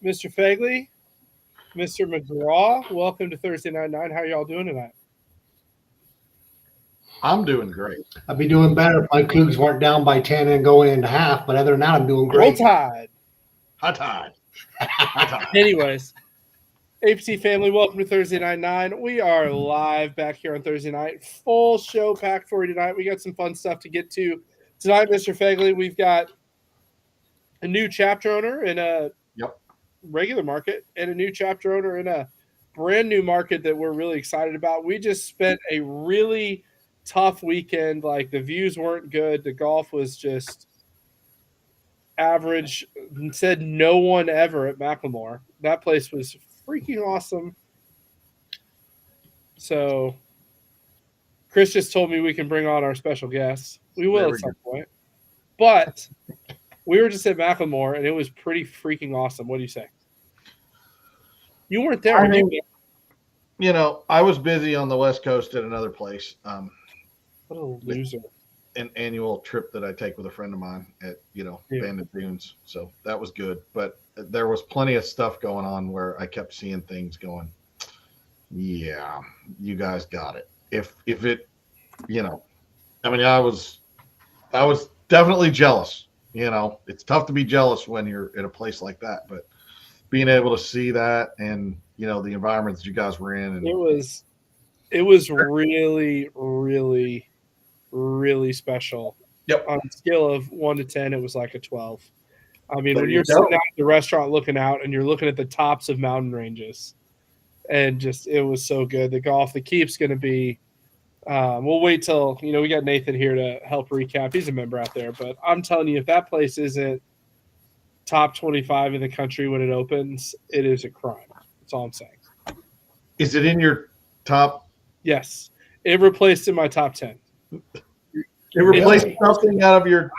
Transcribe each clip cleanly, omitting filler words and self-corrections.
Mr. Fagley, Mr. McGraw. Welcome to Thursday Night Nine. How are y'all doing tonight? I'm doing great. I'd be doing better if my Cougs weren't down by 10 and going into half, but other than that, I'm doing Roll great. Tide. High tide. High tide. Anyways, APC family, welcome to Thursday Night Nine. We are live back here on Thursday night. Full show packed for you tonight. We got some fun stuff to get to tonight, Mr. Fagley. We've got a new chapter owner in a regular market and a new chapter owner in a brand new market that we're really excited about. We just spent a really tough weekend. Like, the views weren't good. The golf was just average. Said no one ever at Macklemore. That place was freaking awesome. So Chris just told me we can bring on our special guests. We will at some point. But we were just at Macklemore, and it was pretty freaking awesome. What do you say? You weren't there. You know, I was busy on the West Coast at another place. What a loser. An annual trip that I take with a friend of mine at, Bandit Dunes. So that was good. But there was plenty of stuff going on where I kept seeing things going, yeah, you guys got it. If it, I was definitely jealous. It's tough to be jealous when you're in a place like that, but being able to see that and, the environment that you guys were in. And it was really, really, really special. Yep. On a scale of 1 to 10, it was like a 12. I mean, when you're sitting out at the restaurant looking out and you're looking at the tops of mountain ranges, and just, it was so good. The keep's going to be, we'll wait till, we got Nathan here to help recap. He's a member out there, but I'm telling you, if that place isn't top 25 in the country when it opens, it is a crime. That's all I'm saying. Is it in your top? Yes. It replaced in my top 10. It replaced something out of your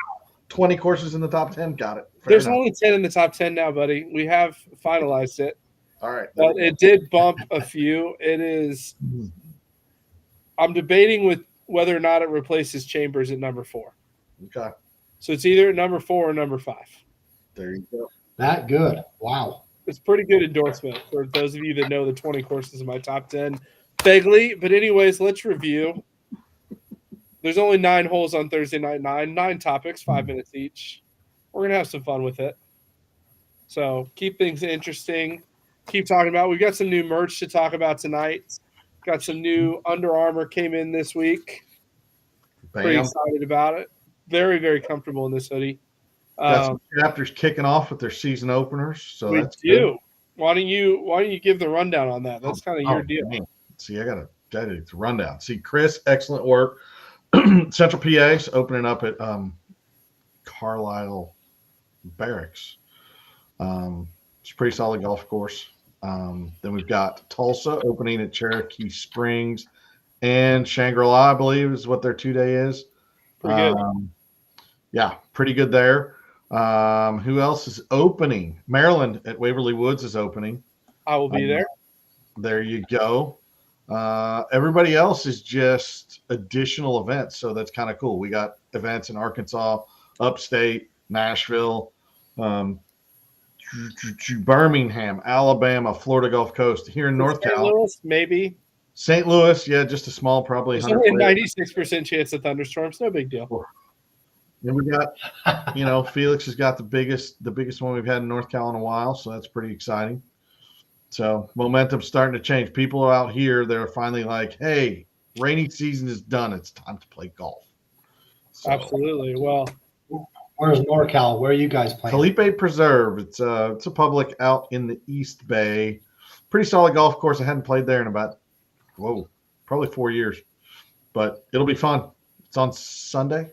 20 courses in the top 10. Got it. There's only 10 in the top 10 now, buddy. We have finalized it. All right. But it did bump a few. It is – I'm debating with whether or not it replaces Chambers at number 4. Okay. So it's either number 4 or number 5. There you go. That good. Wow. It's pretty good endorsement for those of you that know the 20 courses in my top 10. Begley. But anyways, let's review. There's only 9 holes on Thursday Night 9 topics, 5 minutes each. We're going to have some fun with it. So keep things interesting. Keep talking about. We've got some new merch to talk about tonight. Got some new Under Armour came in this week. Bam. Pretty excited about it. Very, very comfortable in this hoodie. Got some chapters kicking off with their season openers. So we that's do. Good. Why don't you give the rundown on that? That's kind of your deal. Man. See, I got to tell you the rundown. See, Chris, excellent work. Central PA's opening up at Carlisle Barracks. It's a pretty solid golf course. Then we've got Tulsa opening at Cherokee Springs, and Shangri-La, I believe, is what their 2-day is. Pretty good. Yeah, pretty good there. Who else is opening? Maryland at Waverly Woods is opening. I will be there. There you go. Everybody else is just additional events, so that's kind of cool. We got events in Arkansas, upstate, Nashville, Birmingham, Alabama, Florida Gulf Coast. Here in North Cal, Louis, maybe St. Louis, yeah, just a small, probably. There's only a 96% chance of thunderstorms. No big deal. Then we got, Felix has got the biggest one we've had in North Cal in a while, so that's pretty exciting. So momentum's starting to change. People are out here. They're finally like, hey, rainy season is done. It's time to play golf. So, absolutely. Well, where's NorCal? Where are you guys playing? Felipe Preserve. It's a public out in the East Bay. Pretty solid golf course. I hadn't played there in about, probably 4 years. But it'll be fun. It's on Sunday.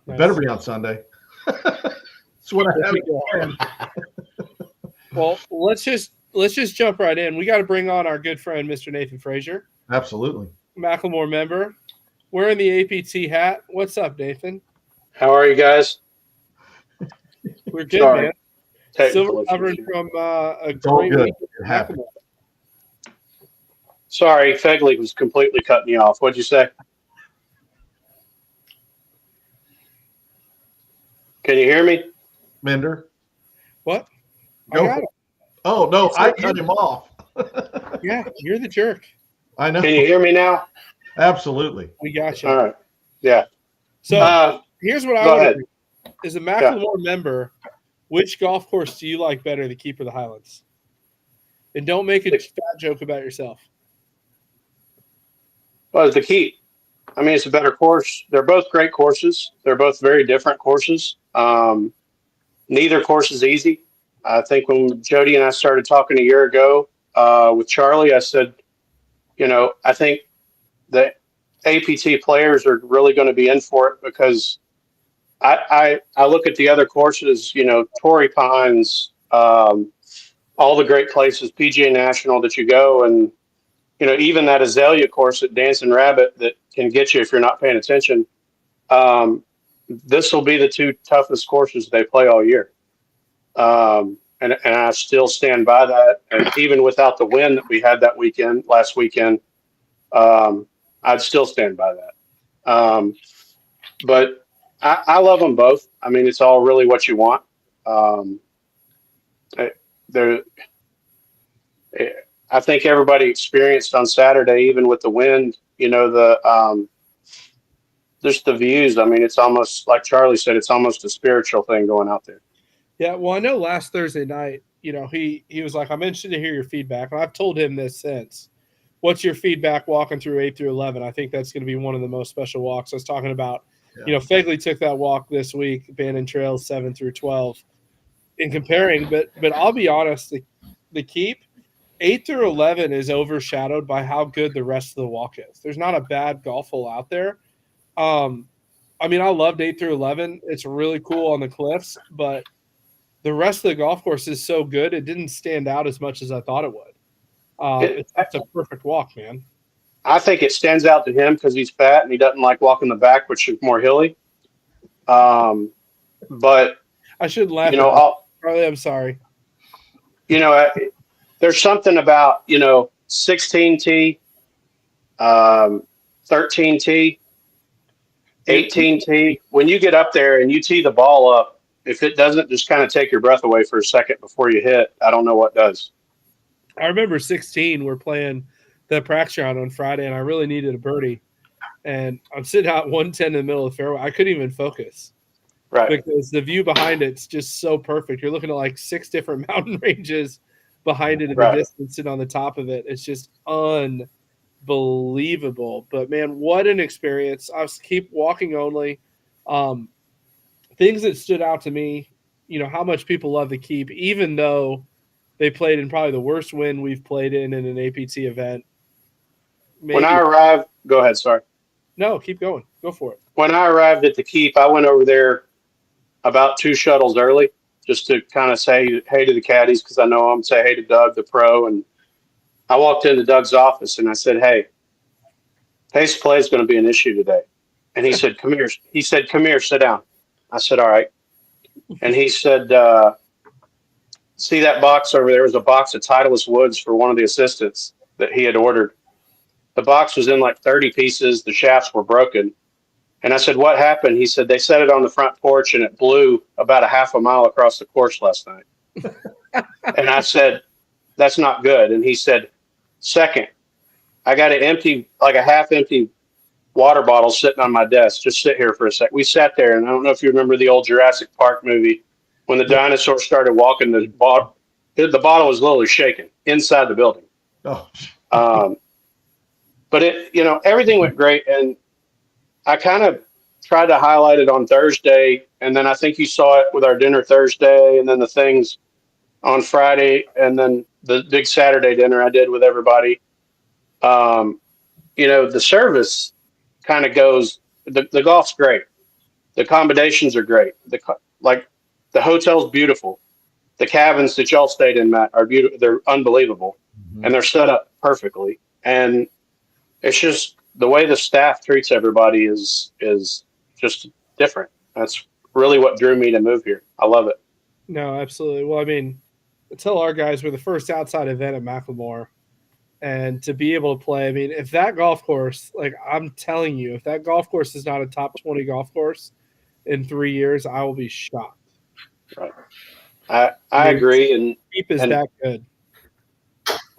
It better be on Sunday. That's what I have. Well, let's just jump right in. We got to bring on our good friend, Mr. Nathan Frazier. Absolutely. Macklemore member. Wearing the APT hat. What's up, Nathan? How are you guys? We're good, Sorry. man. Silver covering from a great week at Macklemore. Sorry, Fegley was completely cutting me off. What'd you say? Can you hear me? Mender. What? Go. Oh no, I cut him off. Yeah, you're the jerk. I know. Can you hear me now? Absolutely. We got you. All right. Yeah. So here's what I Go want ahead. to do. As a Macklemore member, which golf course do you like better, the Keep or the Highlands? And don't make a fat joke about yourself. Well, the Keep. I mean, it's a better course. They're both great courses. They're both very different courses. Neither course is easy. I think when Jody and I started talking a year ago with Charlie, I said, I think the APT players are really going to be in for it because I look at the other courses, Torrey Pines, all the great places, PGA National that you go, and even that Azalea course at Dancing Rabbit that can get you if you're not paying attention. This will be the two toughest courses they play all year. And I still stand by that. And even without the win that we had last weekend, I'd still stand by that. But I love them both. I mean, it's all really what you want. I think everybody experienced on Saturday, even with the wind, just the views. I mean, it's almost like Charlie said, it's almost a spiritual thing going out there. Yeah, well, I know last Thursday night, he was like, I'm interested to hear your feedback. And I've told him this since. What's your feedback walking through 8 through 11? I think that's going to be one of the most special walks. I was talking about, Fegley took that walk this week, Bandon Trails 7 through 12 in comparing. But I'll be honest, the Keep, 8 through 11 is overshadowed by how good the rest of the walk is. There's not a bad golf hole out there. I mean, I loved 8 through 11. It's really cool on the cliffs, but the rest of the golf course is so good, it didn't stand out as much as I thought it would. It's a perfect walk, man. I think it stands out to him because he's fat and he doesn't like walking the back, which is more hilly. But I should laugh. Charlie, I'm sorry. There's something about 16T, 13T, 18T. When you get up there and you tee the ball up, if it doesn't just kind of take your breath away for a second before you hit, I don't know what does. I remember 16, we're playing the practice round on Friday, and I really needed a birdie. And I'm sitting out 110 in the middle of the fairway. I couldn't even focus. Right. Because the view behind it's just so perfect. You're looking at like 6 different mountain ranges behind it in the distance and on the top of it. It's just unbelievable. But, man, what an experience. I was keep walking only. Things that stood out to me, how much people love the Keep, even though they played in probably the worst wind we've played in an APT event. Maybe. When I arrived, go ahead, sorry. No, keep going. Go for it. When I arrived at the Keep, I went over there about 2 shuttles early just to kind of say hey to the caddies because I know them, say hey to Doug, the pro. And I walked into Doug's office and I said, hey, pace of play is going to be an issue today. And he said, come here. He said, come here, sit down. I said, all right. And he said, see that box over there? Was a box of Titleist woods for one of the assistants that he had ordered. The box was in like 30 pieces. The shafts were broken. And I said, what happened? He said, they set it on the front porch and it blew about a half a mile across the course last night. And I said, that's not good. And he said, second, I got a half empty water bottle sitting on my desk. Just sit here for a sec. We sat there, and I don't know if you remember the old Jurassic Park movie when the dinosaurs started walking. The bottle was literally shaking inside the building. Oh. But everything went great, and I kind of tried to highlight it on Thursday, and then I think you saw it with our dinner Thursday, and then the things on Friday, and then the big Saturday dinner I did with everybody. The service kind of goes, the golf's great. The accommodations are great. The hotel's beautiful. The cabins that y'all stayed in, Matt, are beautiful. They're unbelievable. Mm-hmm. And they're set up perfectly. And it's just the way the staff treats everybody is just different. That's really what drew me to move here. I love it. No, absolutely. Well, I mean, I tell our guys we're the first outside event at Macklemore. And to be able to play, I mean, if that golf course, like I'm telling you, if that golf course is not a top 20 golf course in 3 years, I will be shocked. Right. I agree. And Keep is and that good.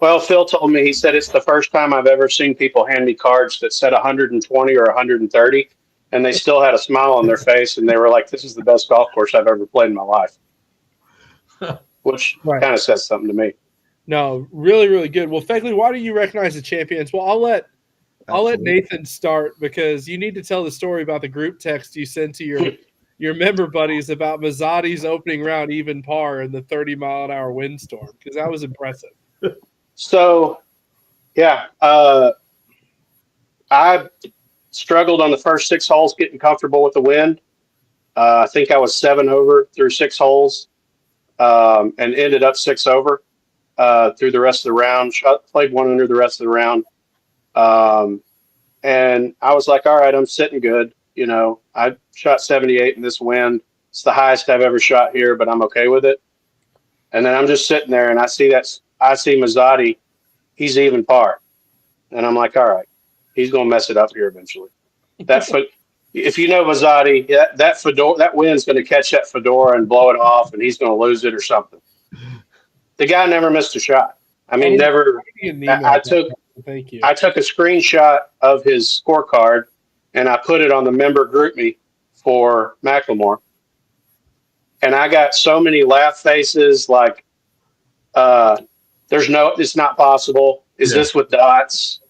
well, Phil told me, he said it's the first time I've ever seen people hand me cards that said 120 or 130, and they still had a smile on their face, and they were like, "This is the best golf course I've ever played in my life," which Right. kind of says something to me. No, really, really good. Well, Fegley, why do you recognize the champions? Well, I'll let Absolutely. Nathan start because you need to tell the story about the group text you sent to your member buddies about Mazzotti's opening round even par in the 30-mile-an-hour windstorm, because that was impressive. So, yeah, I struggled on the first 6 holes getting comfortable with the wind. I think I was 7 over through 6 holes, and ended up 6 over through the rest of the round. Played 1 under the rest of the round. And I was like, all right, I'm sitting good. You know, I shot 78 in this wind. It's the highest I've ever shot here, but I'm okay with it. And then I'm just sitting there, and I see Mazzotti. He's even par, and I'm like, all right, he's going to mess it up here eventually. If you know Mazzotti, that wind's going to catch that fedora and blow it off, and he's going to lose it or something. The guy never missed a shot. I mean, never. Thank you. I took a screenshot of his scorecard, and I put it on the member GroupMe for Macklemore. And I got so many laugh faces like, it's not possible. Is this with dots?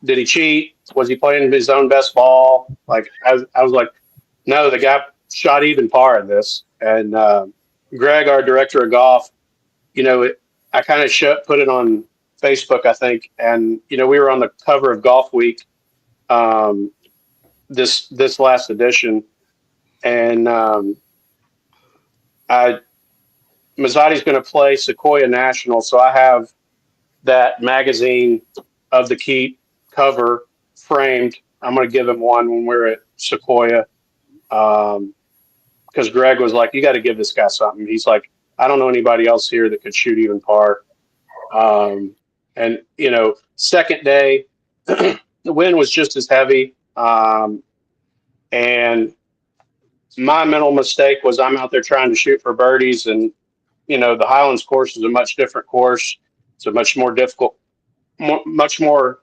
Did he cheat? Was he playing his own best ball? Like, I was like, no, the guy shot even par in this. And Greg, our director of golf, you know, I kind of put it on Facebook, I think. And, you know, we were on the cover of Golf Week this last edition. And Mazzotti's going to play Sequoia National. So I have that magazine of the Keep cover framed. I'm going to give him one when we're at Sequoia. Because Greg was like, you got to give this guy something. He's like, I don't know anybody else here that could shoot even par. And, you know, second day, the wind was just as heavy. And my mental mistake was I'm out there trying to shoot for birdies. And, you know, the Highlands course is a much different course. It's a much more difficult, much more.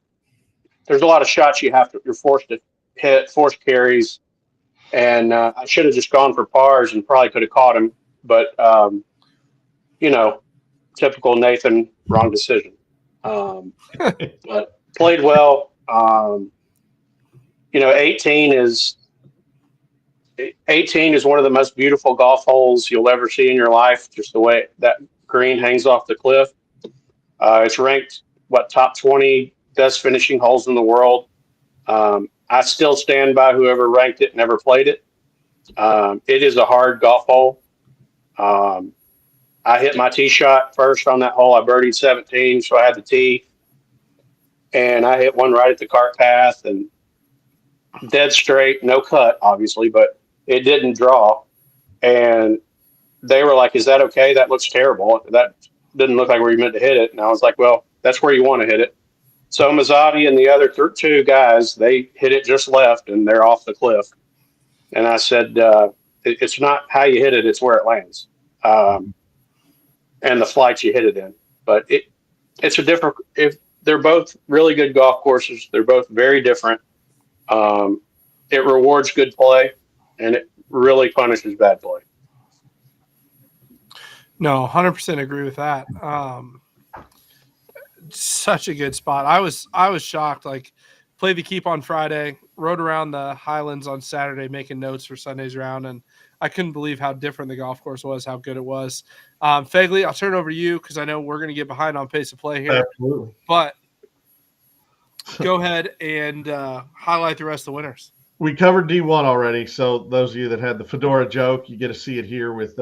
There's a lot of shots you're forced to hit, forced carries. And I should have just gone for pars and probably could have caught him. But, you know, typical Nathan, wrong decision. But played well. You know, 18 is one of the most beautiful golf holes you'll ever see in your life. Just the way that green hangs off the cliff. It's ranked top 20 best finishing holes in the world. I still stand by whoever ranked it, never played it. It is a hard golf hole. I hit my tee shot first on that hole. I birdied 17, so I had the tee. And I hit one right at the cart path and dead straight, no cut, obviously, but it didn't draw. And they were like, is that okay? That looks terrible. That didn't look like where you meant to hit it. And I was like, well, that's where you want to hit it. So Mazzotti and the other 2 guys, they hit it just left, and they're off the cliff. And I said, it's not how you hit it, it's where it lands. And the flight you hit it in. But it's a different – if they're both really good golf courses. They're both very different. It rewards good play, and it really punishes bad play. No, 100% agree with that. Such a good spot. I was shocked. Like, played the Keep on Friday, rode around the Highlands on Saturday, making notes for Sunday's round, and I couldn't believe how different the golf course was, how good it was. Fegley, I'll turn it over to you because I know we're going to get behind on pace of play here. Absolutely. But go ahead and highlight the rest of the winners. We covered D1 already, so those of you that had the fedora joke, you get to see it here with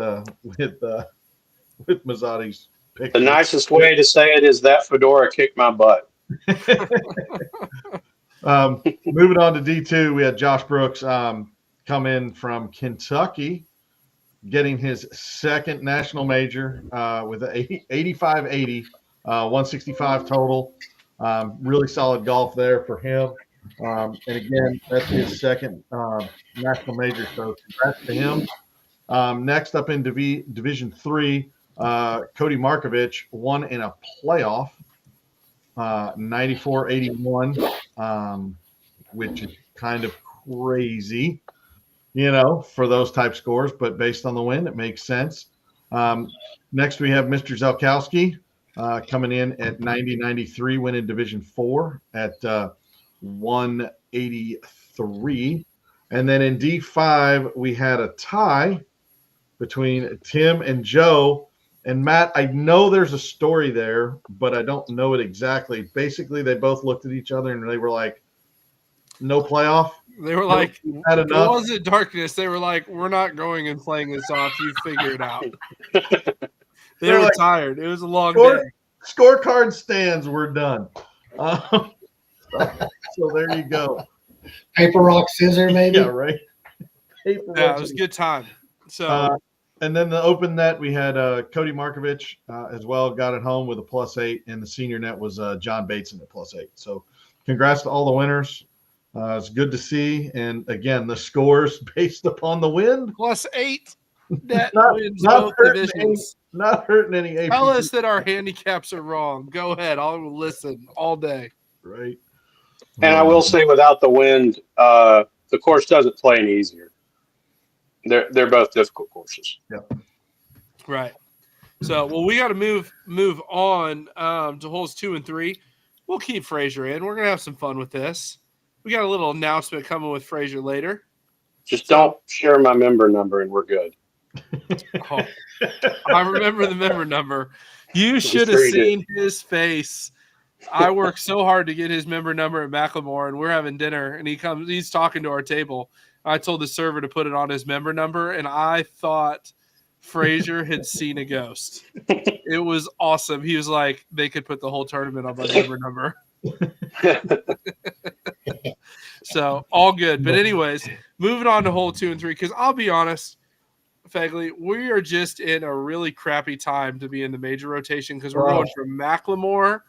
Mazzotti's picture. The nicest way to say it is that fedora kicked my butt. Moving on to D2, we had Josh Brooks come in from Kentucky, getting his second national major with an 85-80, 165 total. Really solid golf there for him. And again, that's his second national major, so congrats to him. Next up in Division 3, Cody Markovich won in a playoff, 94-81, which is kind of crazy, for those type scores, but based on the win, it makes sense. Next, we have Mr. Zelkowski coming in at 90-93, winning Division 4 at 183. And then in D5, we had a tie between Tim and Joe. And Matt, I know there's a story there, but I don't know it exactly. Basically, they both looked at each other and they were like, no playoff. They were like, had it enough. wasn't darkness. They were like, we're not going and playing this off. You figure it out. They were like, tired. It was a long day. Scorecard stands were done. So there you go. Paper, rock, scissors, maybe. Yeah, right. Yeah, it was a good time. So, and then the open net, we had Cody Markovich as well, got it home with a +8, and the senior net was John Bateson at +8. So congrats to all the winners. It's good to see. And again, the scores based upon the win. +8 net Not- wins not both hurting divisions. Not hurting any APT. Tell us that our handicaps are wrong. Go ahead. I'll listen all day. Right. And I will say, without the wind, the course doesn't play any easier. They're both difficult courses. Yep. Right. So, well, we got to move on to holes 2 and 3. We'll keep Frazier in. We're gonna have some fun with this. We got a little announcement coming with Frazier later. Just don't share my member number, and we're good. Oh, I remember the member number. You should have sure you seen his face. I worked so hard to get his member number at Macklemore, and we're having dinner, and he's talking to our table. I told the server to put it on his member number, and I thought Frazier had seen a ghost. It was awesome. He was like, they could put the whole tournament on my member number. So all good. But anyways, moving on to hole 2 and 3, because I'll be honest, Fegley, we are just in a really crappy time to be in the major rotation because we're going from Macklemore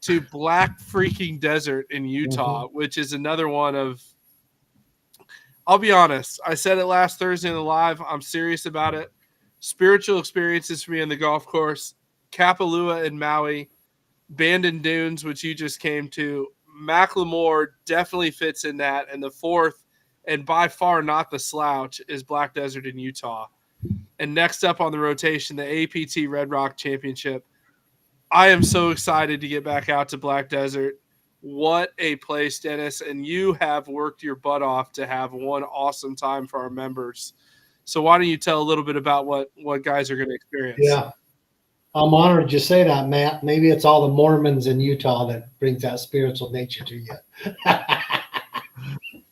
to Black freaking Desert in Utah, which is another one of, I'll be honest, I said it last Thursday in the live. I'm serious about it. Spiritual experiences for me in the golf course, Kapalua and Maui, Bandon Dunes, which you just came to. Macklemore definitely fits in that. And the fourth, and by far not the slouch, is Black Desert in Utah. And next up on the rotation, the APT Red Rock Championship. I am so excited to get back out to Black Desert. What a place, Dennis. And you have worked your butt off to have one awesome time for our members. So why don't you tell a little bit about what guys are going to experience? Yeah. I'm honored you say that, Matt. Maybe it's all the Mormons in Utah that brings that spiritual nature to you.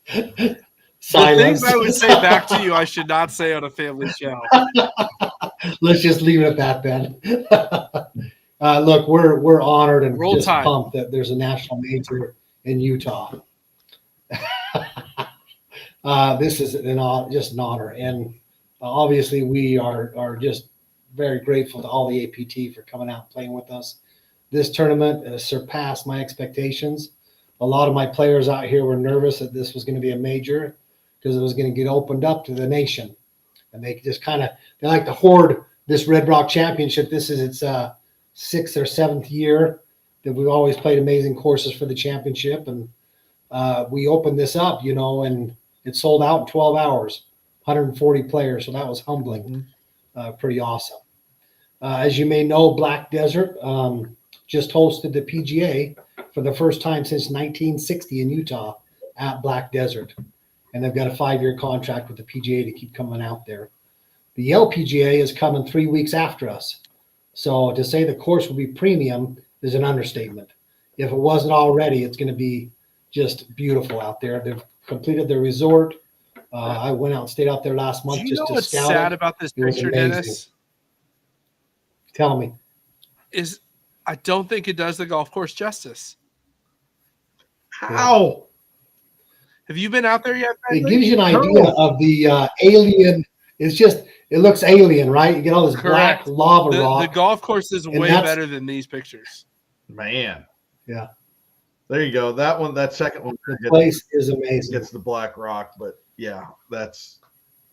The Silence. things I would say back to you, I should not say on a family show. Let's just leave it at that then. Look, we're honored and Roll just Tide. pumped that there's a national major in Utah. This is just an honor, and obviously we are just very grateful to all the APT for coming out and playing with us. This tournament has surpassed my expectations. A lot of my players out here were nervous that this was going to be a major because it was going to get opened up to the nation, and they just they like to hoard this Red Rock Championship. This is its 6th or 7th year that we've always played amazing courses for the championship, and we opened this up, and it sold out in 12 hours, 140 players. So that was humbling, pretty awesome. As you may know, Black Desert just hosted the PGA for the first time since 1960 in Utah at Black Desert. And they've got a 5-year contract with the PGA to keep coming out there. The LPGA is coming 3 weeks after us. So to say the course will be premium is an understatement. If it wasn't already, it's going to be just beautiful out there. They've completed their resort. I went out and stayed out there last month Do you just know to what's scout sad it. about this It was picture, amazing. Dennis? Tell me. Is I don't think it does the golf course justice. How? Have you been out there yet? It Bagley? gives you an idea of the alien. It looks alien, right? You get all this black Correct. lava The rock. golf course is And way that's- better than these pictures. Man. Yeah. There you go. That second one The place is amazing. gets the black rock, but yeah, that's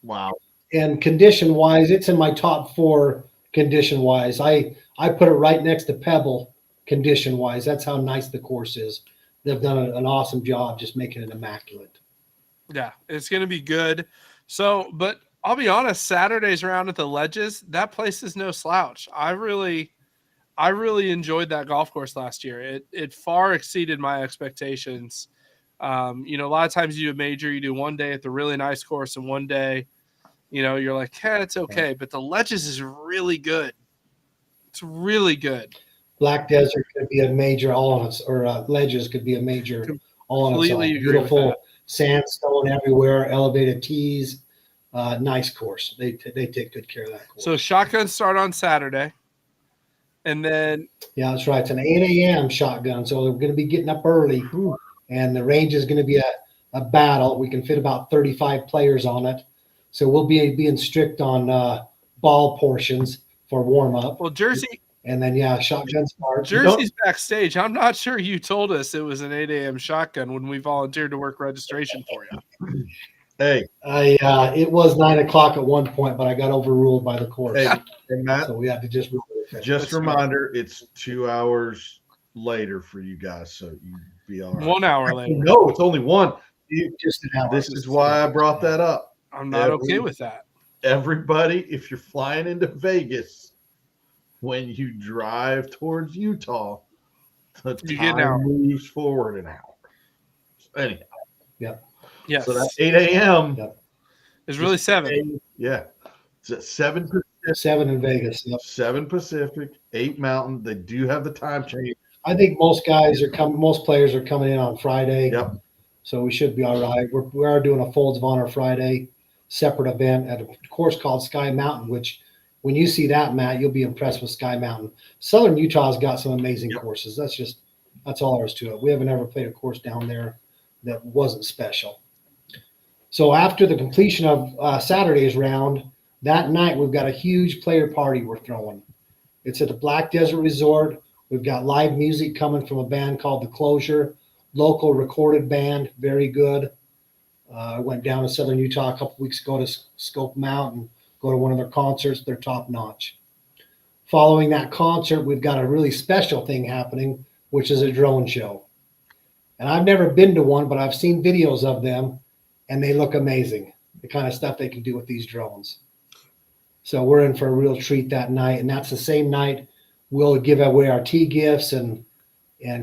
wow. And condition wise, it's in my top 4 condition wise. I put it right next to Pebble condition wise. That's how nice the course is. They've done an awesome job just making it immaculate. Yeah, it's going to be good. So, but I'll be honest, Saturday's round at the Ledges, that place is no slouch. I really enjoyed that golf course last year. It far exceeded my expectations. A lot of times you do a major, you do one day at the really nice course and one day, you're like, it's okay. But the Ledges is really good. It's really good. Black Desert could be a major all on its, or Ledges could be a major all on its own. Completely agree with Beautiful that. sandstone everywhere, elevated tees, nice course. They take good care of that course. So shotguns start on Saturday. And then Yeah, that's right. It's an 8 a.m. shotgun, so we're going to be getting up early, and the range is going to be a battle. We can fit about 35 players on it, so we'll be being strict on ball portions for warm up. well, Jersey And then shotgun start. Jersey's backstage. I'm not sure you told us it was an 8 a.m. shotgun when we volunteered to work registration for you. Hey, It was 9 o'clock at one point, but I got overruled by the course, hey, Matt. so we had to just. Just a reminder, it's 2 hours later for you guys, so you be all right. 1 hour later. No, it's only one. Just an hour. This is why I brought that up. I'm not okay with that. Everybody, if you're flying into Vegas, when you drive towards Utah, the You get an hour. time moves forward an hour. Anyhow, Yes. so that's 8 a.m. Yep. It's really 7. Yeah. It's at 7 7 in Vegas. Yep. 7 Pacific, 8 Mountain. They do have the time change. I think most players are coming in on Friday. Yep. So we should be all right. We are doing a Folds of Honor Friday separate event at a course called Sky Mountain, which when you see that, Matt, you'll be impressed with Sky Mountain. Southern Utah's got some amazing courses. That's all there is to it. We haven't ever played a course down there that wasn't special. So after the completion of Saturday's round, that night we've got a huge player party we're throwing. It's at the Black Desert Resort. We've got live music coming from a band called The Closure, local recorded band, very good. I went down to Southern Utah a couple weeks ago to scope them out and go to one of their concerts. They're top notch. Following that concert, we've got a really special thing happening, which is a drone show. And I've never been to one, but I've seen videos of them, and they look amazing, the kind of stuff they can do with these drones. So we're in for a real treat that night, and that's the same night we'll give away our tea gifts and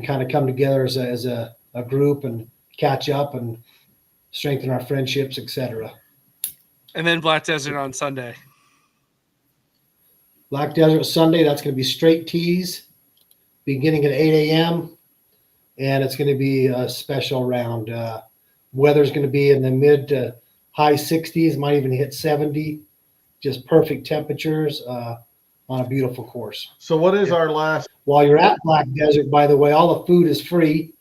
kind of come together as a group and catch up and strengthen our friendships, etc. And then Black Desert on Sunday. Black Desert Sunday, that's going to be straight tees, beginning at 8 a.m., and it's going to be a special round. Weather's going to be in the mid to high 60s, might even hit 70. Just perfect temperatures on a beautiful course. So what is our last? While you're at Black Desert, by the way, all the food is free,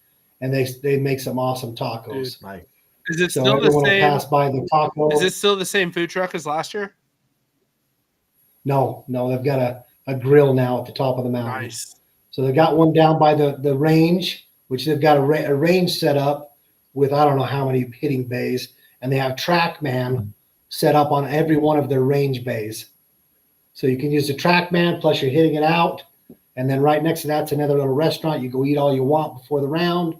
and they make some awesome tacos. Night. Is it So still the everyone will same? pass by the taco. Is it still the same food truck as last year? No, they've got a grill now at the top of the mountain. Nice. So they've got one down by the range, which they've got a range set up with I don't know how many hitting bays, and they have TrackMan set up on every one of their range bays. So you can use the TrackMan, plus you're hitting it out, and then right next to that's another little restaurant. You go eat all you want before the round,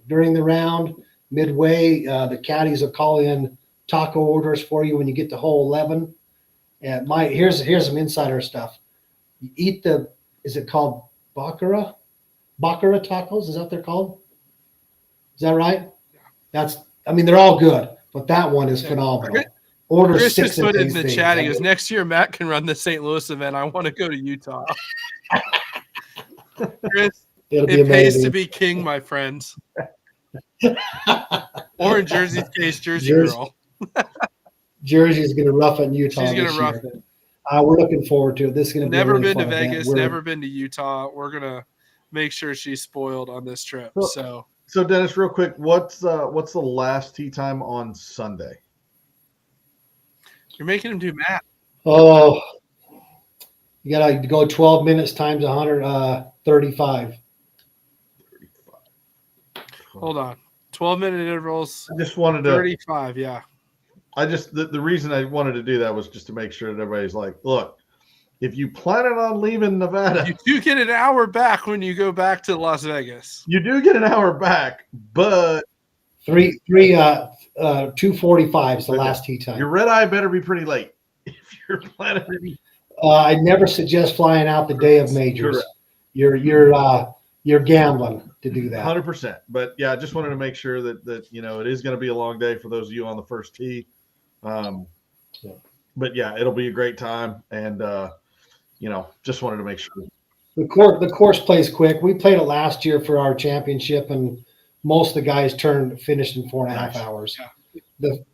during the round, midway. The caddies will call in taco orders for you when you get to hole 11. And here's some insider stuff. You eat is it called Baccara? Baccara tacos, is that what they're called? Is that right? They're all good, but that one is phenomenal. Order Chris 6 just of put in these the things. chat. He goes, next year Matt can run the St. Louis event. I want to go to Utah. Chris, It'll be it pays to amazing. be king, my friends. Or in Jersey's case, Jersey Jersey. girl. Jersey's going to rough it in Utah. She's gonna this rough year. We're looking forward to it. This is going to be Never a really been to fun event. Vegas, never been to Utah. We're gonna make sure she's spoiled on this trip. So So Dennis, real quick, what's the last tee time on Sunday? you're making him do math. Oh, you got to go 12 minutes times 135. Hold on. 12-minute intervals, I just wanted to 35, yeah. I just the reason I wanted to do that was just to make sure that everybody's like, look, if you planning on leaving Nevada, You do get an hour back when you go back to Las Vegas. you do get an hour back, but 2:45 is the last tee time. your red eye better be pretty late if you're planning. I never suggest flying out the day of majors. Correct. You're gambling to do that. 100%. But yeah, I just wanted to make sure that it is going to be a long day for those of you on the first tee. But yeah, it'll be a great time, and just wanted to make sure. The course plays quick. We played it last year for our championship, and most of the guys finished in 4.5 hours. Yeah.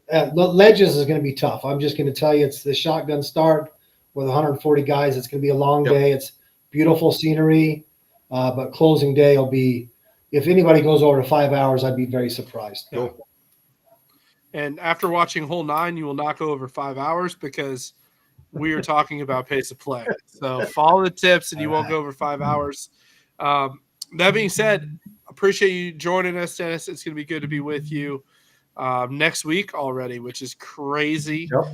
The ledges is going to be tough. I'm just going to tell you, it's the shotgun start with 140 guys. It's going to be a long day. It's beautiful scenery, but closing day will be. If anybody goes over to 5 hours, I'd be very surprised. Yeah. And after watching hole 9, you will not go over 5 hours because we are talking about pace of play. So follow the tips and you won't go over 5 hours. That being said, appreciate you joining us, Dennis. It's going to be good to be with you next week already, which is crazy. Yep.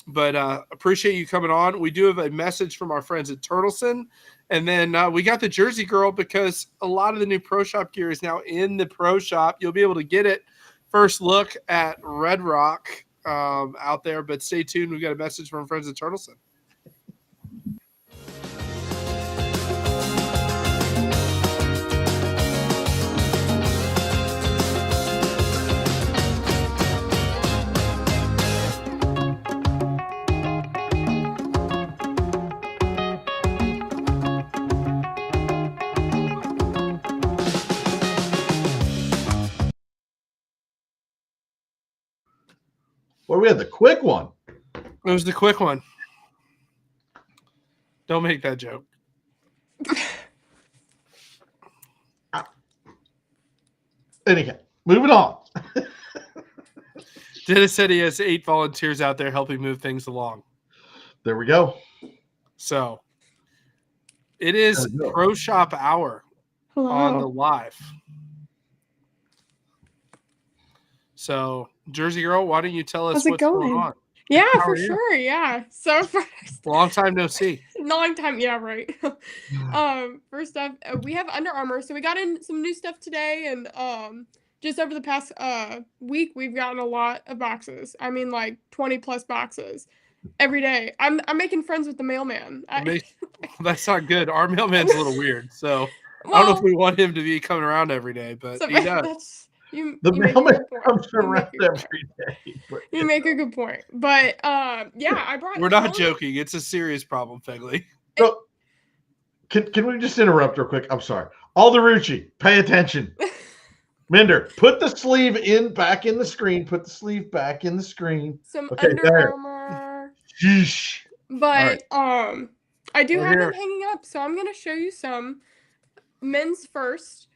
But appreciate you coming on. We do have a message from our friends at Turtleson. And then we got the Jersey Girl because a lot of the new Pro Shop gear is now in the Pro Shop. You'll be able to get it. First look at Red Rock out there, but stay tuned. We've got a message from friends at Turtleson. Well, we had the quick one. It was the quick one. Don't make that joke. Anyhow, moving on. Dennis said he has 8 volunteers out there helping move things along. There we go. So it is Pro Shop Hour on the live. So, Jersey Girl, why don't you tell us what's going on? Yeah, for sure. Yeah. So first, long time no see. Long time. Yeah, right. First off, we have Under Armour. So we got in some new stuff today, and just over the past week, we've gotten a lot of boxes. I mean, like 20 plus boxes every day. I'm making friends with the mailman. That's not good. Our mailman's a little weird, so I don't know if we want him to be coming around every day, but he does. The mailman comes around every day. You make a good point. But yeah, I brought. We're not joking. It's a serious problem, Fegley. So, can we just interrupt real quick? I'm sorry. Alderucci, pay attention. Minder, put the sleeve back in the screen. Put the sleeve back in the screen. Some Under Armour. Sheesh. But I do have them hanging up, so I'm gonna show you some men's first.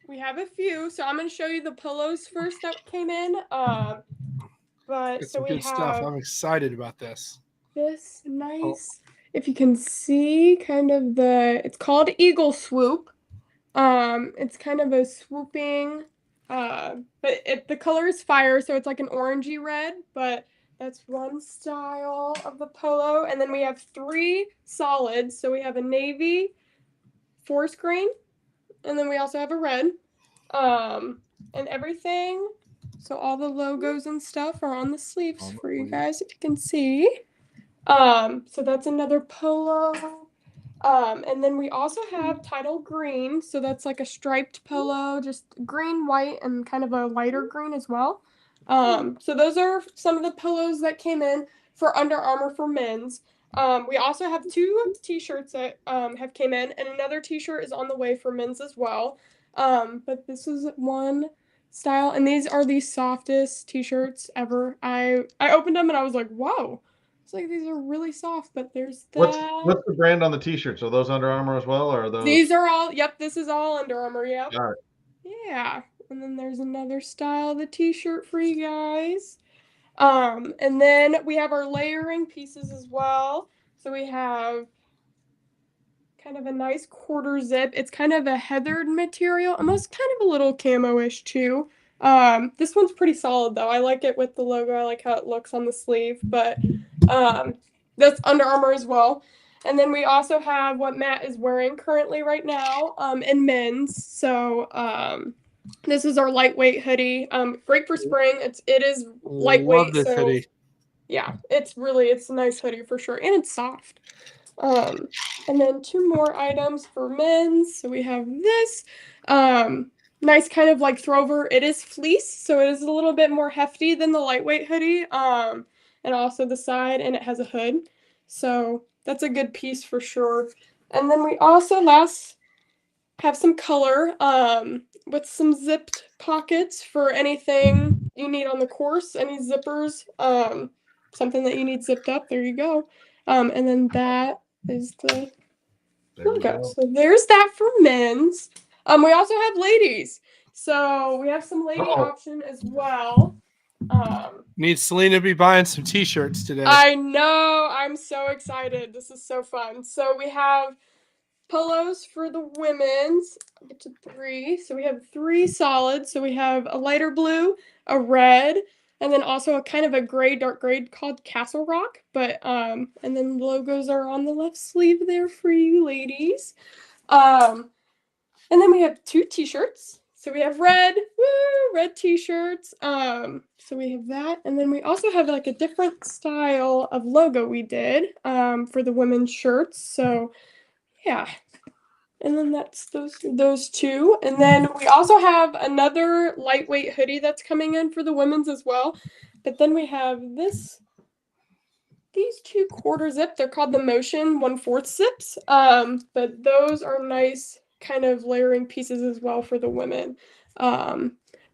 We have a few, so I'm going to show you the polos first that came in. But it's some good stuff. I'm excited about this. This nice, if you can see, kind of it's called Eagle Swoop. It's kind of a swooping, but the color is fire, so it's like an orangey red. But that's one style of the polo, and then we have 3 solids. So we have a navy, forest green. And then we also have a red, and everything. So all the logos and stuff are on the sleeves for you guys, if you can see. So that's another polo. And then we also have Tidal Green. So that's like a striped polo, just green, white, and kind of a lighter green as well. So those are some of the polos that came in for Under Armour for men's. We also have 2 t-shirts that have came in, and another t-shirt is on the way for men's as well. But this is one style, and these are the softest t-shirts ever. I opened them and I was like, whoa. It's like these are really soft, but there's that. What's the brand on the t-shirts? Are those Under Armour as well, or are those? These are all. Yep, this is all Under Armour. Yeah. All right. Yeah, and then there's another style of the t-shirt for you guys. And then we have our layering pieces as well. So we have kind of a nice quarter zip. It's kind of a heathered material, almost kind of a little camo-ish too. This one's pretty solid though. I like it with the logo. I like how it looks on the sleeve, but that's Under Armour as well. And then we also have what Matt is wearing currently right now in men's. So this is our lightweight hoodie. Great for spring. It is lightweight. Love this so hoodie. yeah, it's a nice hoodie for sure, and it's soft. And then two more items for men's. So we have this nice kind of like throwover. It is fleece, so it is a little bit more hefty than the lightweight hoodie. And also the side, and it has a hood. So that's a good piece for sure. And then we also have some color with some zipped pockets for anything you need on the course, any zippers, something that you need zipped up. There you go. And then that is the There we logo. go. So there's that for men's. We also have ladies. So we have some lady option as well. Need Selena to be buying some t-shirts today. I know. I'm so excited. This is so fun. So we have polos for the women's. I'll get to 3. So we have 3 solids. So we have a lighter blue, a red, and then also a kind of a gray, dark gray called Castle Rock. But and then logos are on the left sleeve there for you ladies. And then we have 2 t-shirts. So we have red t-shirts. So we have that, and then we also have like a different style of logo we did for the women's shirts. So yeah. And then that's those 2. And then we also have another lightweight hoodie that's coming in for the women's as well. But then we have these 2 quarter zip. They're called the Motion 1/4 zips. But those are nice kind of layering pieces as well for the women.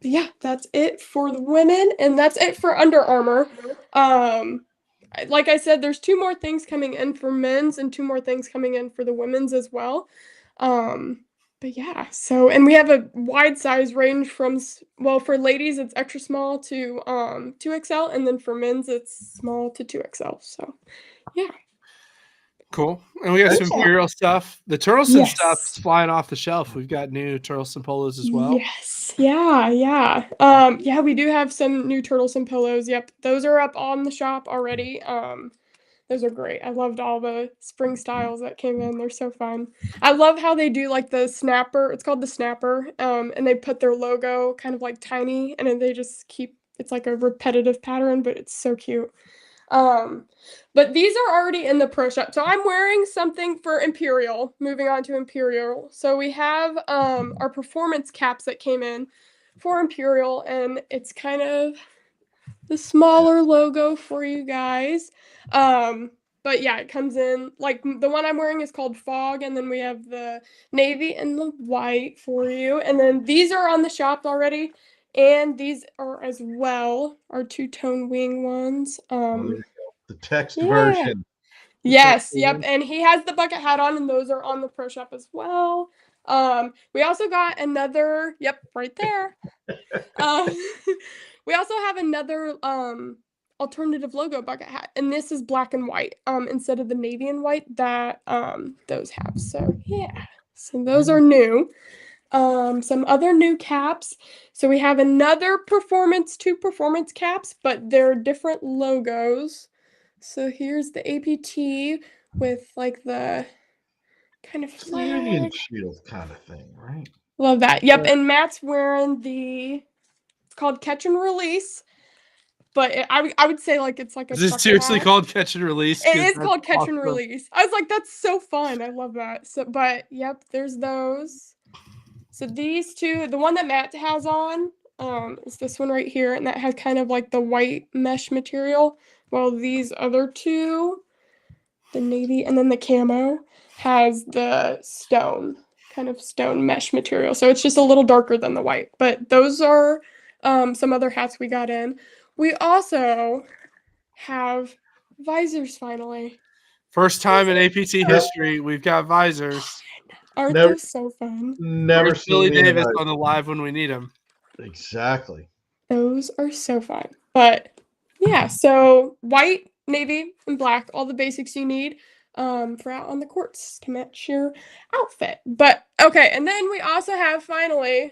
But yeah, that's it for the women, and that's it for Under Armour. Like I said, there's 2 more things coming in for men's and 2 more things coming in for the women's as well. But yeah, so, and we have a wide size range from, well, for ladies it's extra small to 2XL, and then for men's it's small to 2XL. So yeah. Cool. And we got some Cool. Imperial stuff. The Turleson Yes. stuff is flying off the shelf. We've got new Turleson polos as well. Yes. Yeah. Yeah, we do have some new Turtleson pillows. Yep. Those are up on the shop already. Those are great. I loved all the spring styles that came in. They're so fun. I love how they do like the snapper. It's called the snapper. And they put their logo kind of like tiny, and then they just keep, it's like a repetitive pattern, but it's so cute. But these are already in the pro shop. So I'm wearing something for Imperial. Moving on to Imperial. So we have our performance caps that came in for Imperial, and it's kind of the smaller logo for you guys. But yeah, it comes in like the one I'm wearing is called Fog, and then we have the navy and the white for you. And then these are on the shop already. And these are as well our 2-tone wing ones. The text yeah. version. Yes, yep. And he has the bucket hat on, and those are on the pro shop as well. We also got another, yep, right there. We also have another alternative logo bucket hat, and this is black and white instead of the navy and white that those have. So yeah, so those are new. Some other new caps. So we have another two performance caps, but they're different logos. So here's the APT with like the kind of It's a Union flag. Shield kind of thing, right? Love that. Yep, and Matt's wearing it's called Catch and Release. But I would say like it's like a Is this trucker seriously hat. called Catch and Release? It is called Catch awesome. and Release. I was like, that's so fun. I love that. So, but yep, there's those. So these 2, the one that Matt has on, is this one right here, and that has kind of like the white mesh material. While these other 2, the navy and then the camo, has the kind of stone mesh material. So it's just a little darker than the white. But those are some other hats we got in. We also have visors finally. First time in APT history, we've got visors. Aren't Never- those so fun? Never Where's Billy seen Davis anybody. on the live when we need him. Exactly. Those are so fun. But yeah, so white, navy, and black, all the basics you need for out on the courts to match your outfit. But okay, and then we also have finally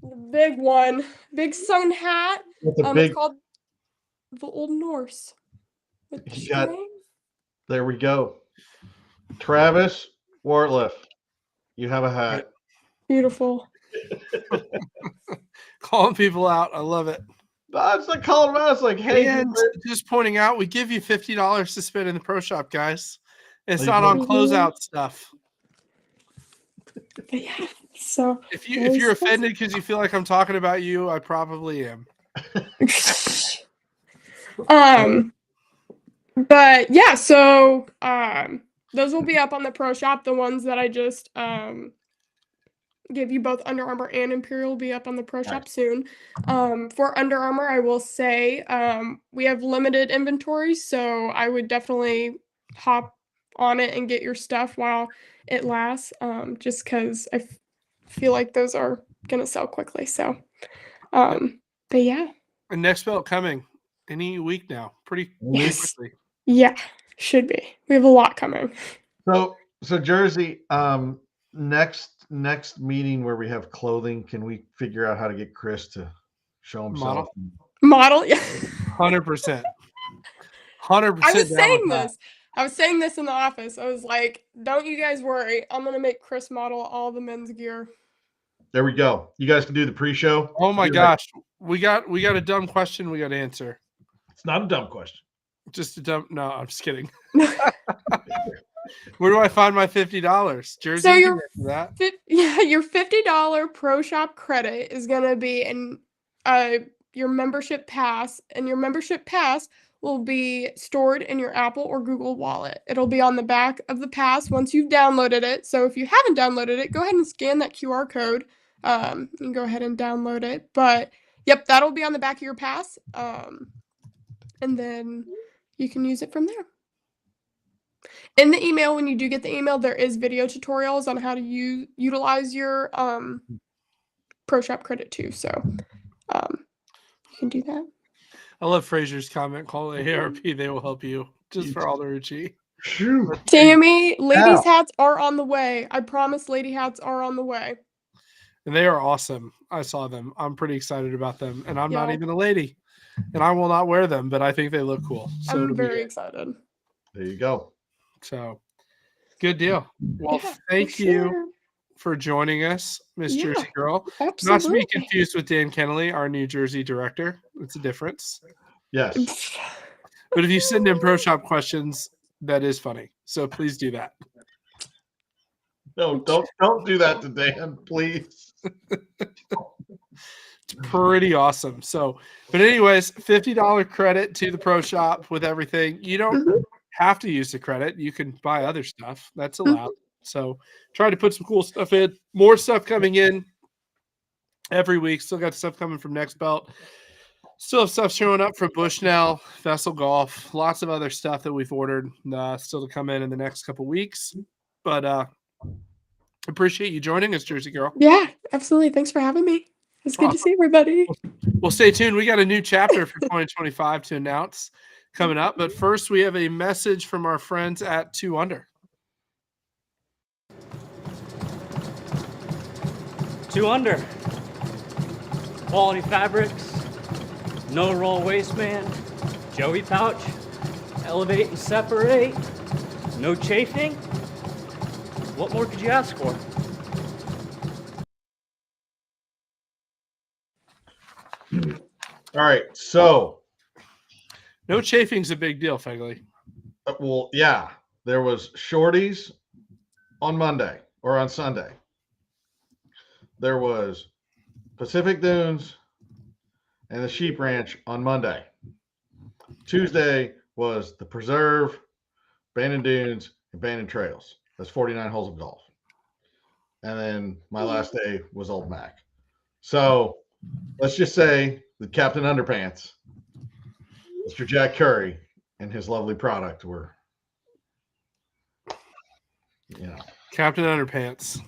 The big one. Big sun hat. With the big, It's called the Old Norse. With the You got- string. there we go. Travis Wartliff, you have a hat. Beautiful. Calling people out. I love it. That's like calling them out. It's like, hey, And just pointing out, we give you $50 to spend in the pro shop, guys. It's There not you on go. closeout stuff. But yeah. So If you're offended because you feel like I'm talking about you, I probably am. But yeah, so those will be up on the pro shop. The ones that I just give you, both Under Armour and Imperial, will be up on the pro shop soon. For Under Armour, I will say we have limited inventory, so I would definitely hop on it and get your stuff while it lasts, just because I feel like those are gonna sell quickly. So but yeah. And next belt coming any week now. Pretty Yes. quickly. Yeah, should be. We have a lot coming. So Jersey, next meeting where we have clothing, can we figure out how to get Chris to show himself? Model, yeah. 100%. 100%. I was down saying with that. this. I was saying this in the office. I was like, don't you guys worry. I'm going to make Chris model all the men's gear. There we go. You guys can do the pre-show. Oh my You're gosh. We got a dumb question we got to answer. It's not a dumb question. Just a dumb. No, I'm just kidding. Where do I find my $50? Jersey, So you your can answer that. your $50 pro shop credit is going to be in your membership pass, and your membership pass will be stored in your Apple or Google Wallet. It'll be on the back of the pass once you've downloaded it. So if you haven't downloaded it, go ahead and scan that QR code. You can go ahead and download it. But yep, that'll be on the back of your pass. And then you can use it from there. In the email, when you do get the email, there is video tutorials on how to utilize your pro shop credit too. So you can do that. I love Fraser's comment. Call the ARP. They will help you just for all the Ruchi. Tammy, ladies' hats are on the way. I promise lady hats are on the way. And they are awesome. I saw them. I'm pretty excited about them. And I'm not Yeah. even a lady. And I will not wear them, but I think they look cool. So I'm it'll be very good. excited. There you go. So good deal. Well, Yeah, thank for you sure. for joining us, Miss Yeah, Jersey Girl. Absolutely. Not to be confused with Dan Kennelly, our New Jersey director. It's a difference. Yes. But if you send in pro shop questions, that is funny. So please do that. No, don't do that to Dan, please. It's pretty awesome. So, but anyways, $50 credit to the pro shop with everything. You don't have to use the credit. You can buy other stuff. That's allowed. So try to put some cool stuff in. More stuff coming in every week. Still got stuff coming from Next Belt. Still have stuff showing up from Bushnell, Vessel Golf, lots of other stuff that we've ordered still to come in the next couple weeks. But appreciate you joining us, Jersey Girl. Yeah, absolutely. Thanks for having me. It's good to see everybody. Well, stay tuned. We got a new chapter for 2025 to announce coming up. But first, we have a message from our friends at 2 Under. 2 Under. Quality fabrics, no roll waistband, Joey pouch, elevate and separate, no chafing. What more could you ask for? All right. So, No chafing's a big deal, Fegley. well, yeah, there was Shorties on Monday or on Sunday. There was Pacific Dunes and the Sheep Ranch on Monday. Tuesday was the Preserve, Bandon Dunes, and Bandon Trails. That's 49 holes of golf. And then my last day was Old Mac. So let's just say the Captain Underpants, Mr. Jack Curry, and his lovely product were, Captain Underpants.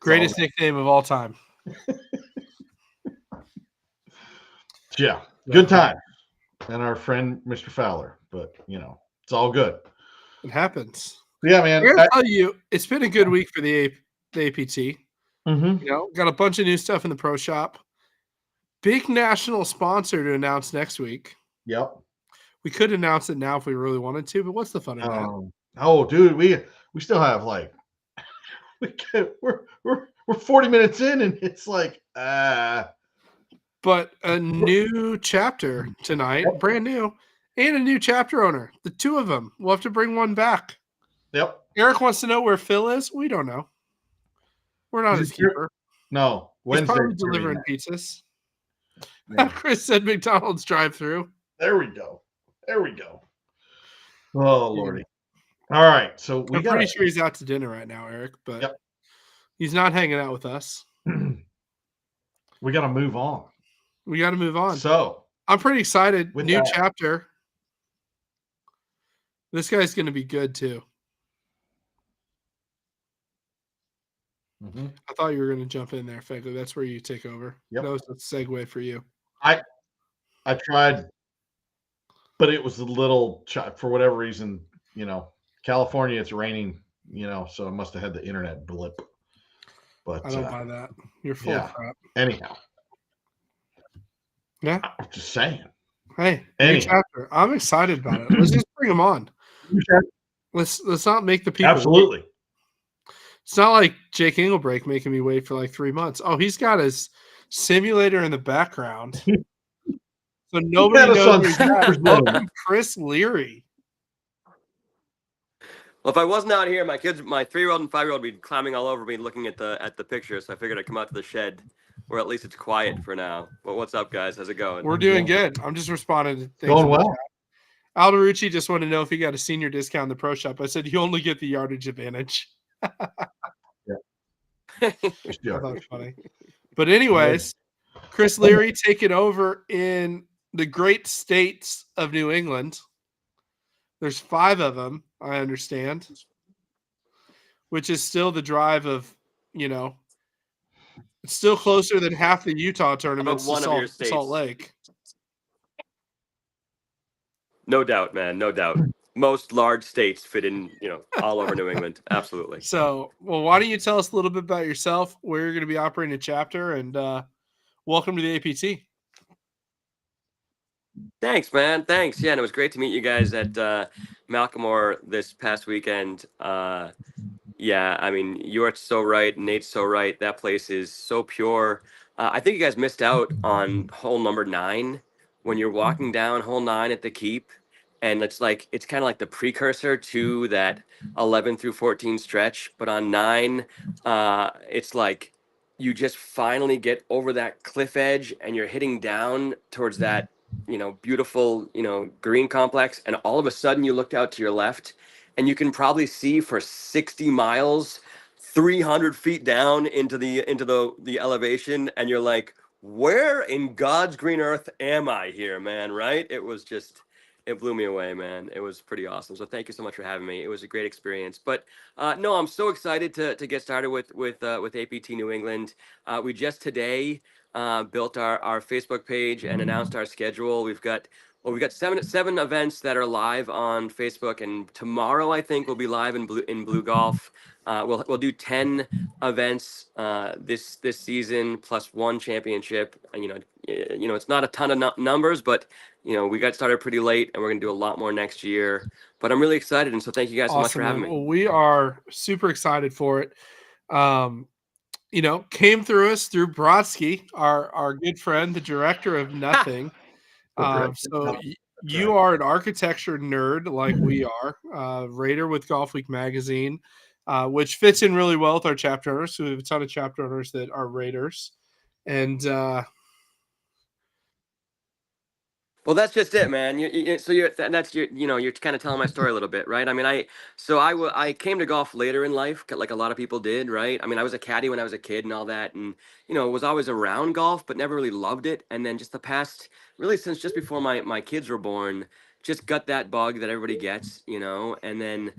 Greatest nickname of all time. Yeah, good time. And our friend, Mr. Fowler. But, it's all good. It happens. Yeah, man. I gotta tell you, it's been a good week for the APT. Mm-hmm. You know, got a bunch of new stuff in the pro shop. Big national sponsor to announce next week. Yep. We could announce it now if we really wanted to, but what's the fun of that? Oh, dude, we still have like we're 40 minutes in, and it's like But a new chapter tonight, Yep. brand new, and a new chapter owner. The two of them. We'll have to bring one back. Yep. Eric wants to know where Phil is. We don't know. We're not Is his he here? keeper. No, He's Wednesday. probably delivering pizzas. Yeah. Chris said McDonald's drive-through. There we go. There we go. Oh, Lordy. All right. So I'm pretty sure he's out to dinner right now, Eric, but Yep. he's not hanging out with us. we got to move on. We got to move on. So I'm pretty excited. With New that- chapter. This guy's going to be good too. I thought you were going to jump in there, Fegley. That's where you take over. Yep. That was a segue for you. I tried, but it was a little for whatever reason. You know, California, it's raining. You know, so I must have had the internet blip. But I don't buy that. You're full yeah. of crap. Anyhow, Yeah. I'm just saying. Hey, new Anyhow. chapter. I'm excited about it. Let's just bring him on. Let's not make the people. Absolutely. It's not like Jake Engelbrake making me wait for like 3 months. Oh, he's got his simulator in the background. So nobody had us knows on where he's at. speakerphone. Welcome, Chris Leary. Well, if I wasn't out here, my 3-year-old and 5-year-old would be climbing all over me looking at the picture. So I figured I'd come out to the shed, where at least it's quiet for now. But what's up, guys? How's it going? We're doing good. I'm just responding to things. Going in the well. chat. Alderucci just wanted to know if he got a senior discount in the pro shop. I said you only get the yardage advantage. I thought it was funny. But anyways, Chris Leary taking over in the great states of New England. There's 5 of them, I understand, which is still the drive of, you know, it's still closer than half the Utah tournaments one to of your Salt states. Lake. No doubt, man. No doubt. Most large states fit in, you know, all over New England. Absolutely. So, well, why don't you tell us a little bit about yourself, where you're going to be operating a chapter, and welcome to the APT. Thanks, man. Thanks. Yeah, and it was great to meet you guys at Malcolmore this past weekend. Yeah, I mean, you're so right. Nate's so right. That place is so pure. I think you guys missed out on hole number 9 when you're walking down hole 9 at the Keep. And it's kind of like the precursor to that 11 through 14 stretch. But on 9, it's like you just finally get over that cliff edge and you're hitting down towards that, you know, beautiful, you know, green complex. And all of a sudden you looked out to your left and you can probably see for 60 miles, 300 feet down into the elevation. And you're like, where in God's green earth am I here, man? Right? It was just... It blew me away, man. It was pretty awesome. So thank you so much for having me. It was a great experience. But no, I'm so excited to get started with APT New England. We just today built our Facebook page and announced our schedule. We've got seven events that are live on Facebook, and tomorrow I think we'll be live in Blue Golf. We'll do 10 events this season plus 1 championship. And, you know, it's not a ton of numbers, but you know, we got started pretty late, and we're gonna do a lot more next year. But I'm really excited, and so thank you guys so much for having me. Well, we are super excited for it. You know, came through us through Brodsky, our good friend, the director of Nothing. You are an architecture nerd like we are, Raider with Golf Week magazine, which fits in really well with our chapter owners. So we have a ton of chapter owners that are Raiders, and well, that's just it, man. You're kind of telling my story a little bit, right? I mean, I came to golf later in life, like a lot of people did, right? I mean, I was a caddy when I was a kid and all that, and you know, was always around golf, but never really loved it. And then just the past, really since just before my kids were born, just got that bug that everybody gets, and then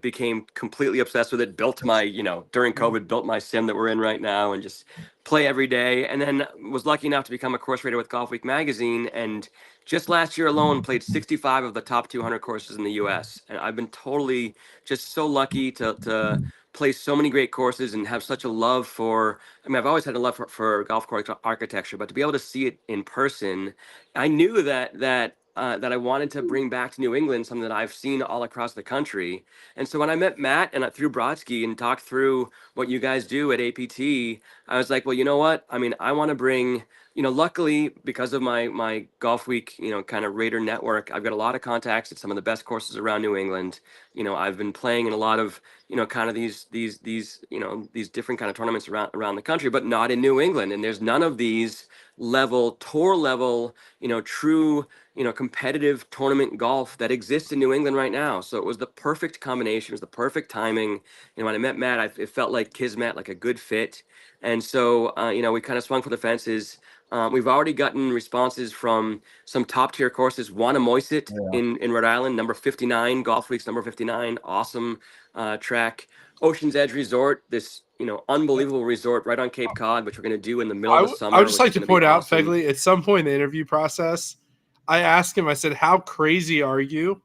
became completely obsessed with it. Built my, during COVID, built my sim that we're in right now, and just play every day. And then was lucky enough to become a course rater with Golf Week magazine, and just last year alone played 65 of the top 200 courses in the U.S. And I've been totally just so lucky to play so many great courses and have such a love for. I mean, I've always had a love for golf course architecture, but to be able to see it in person, I knew that I wanted to bring back to New England something that I've seen all across the country. And so when I met Matt and through Brodsky and talked through what you guys do at APT, I was like, well, you know what? I mean, I want to bring, luckily because of my Golf Week, kind of Raider network, I've got a lot of contacts at some of the best courses around New England. I've been playing in a lot of, kind of these different kind of tournaments around the country, but not in New England. And there's none of these tour level, true, competitive tournament golf that exists in New England right now. So it was the perfect combination. It was the perfect timing. When I met Matt, it felt like Kismet, like a good fit. And so, we kind of swung for the fences. We've already gotten responses from some top tier courses. Wannamoisit in Rhode Island, number 59, Golf Week's number 59, awesome track. Ocean's Edge Resort, this unbelievable resort right on Cape Cod, which we're going to do in the middle of the summer. I would just which like is to gonna be point out, awesome. Fegley, at some point in the interview process, I asked him, I said, how crazy are you?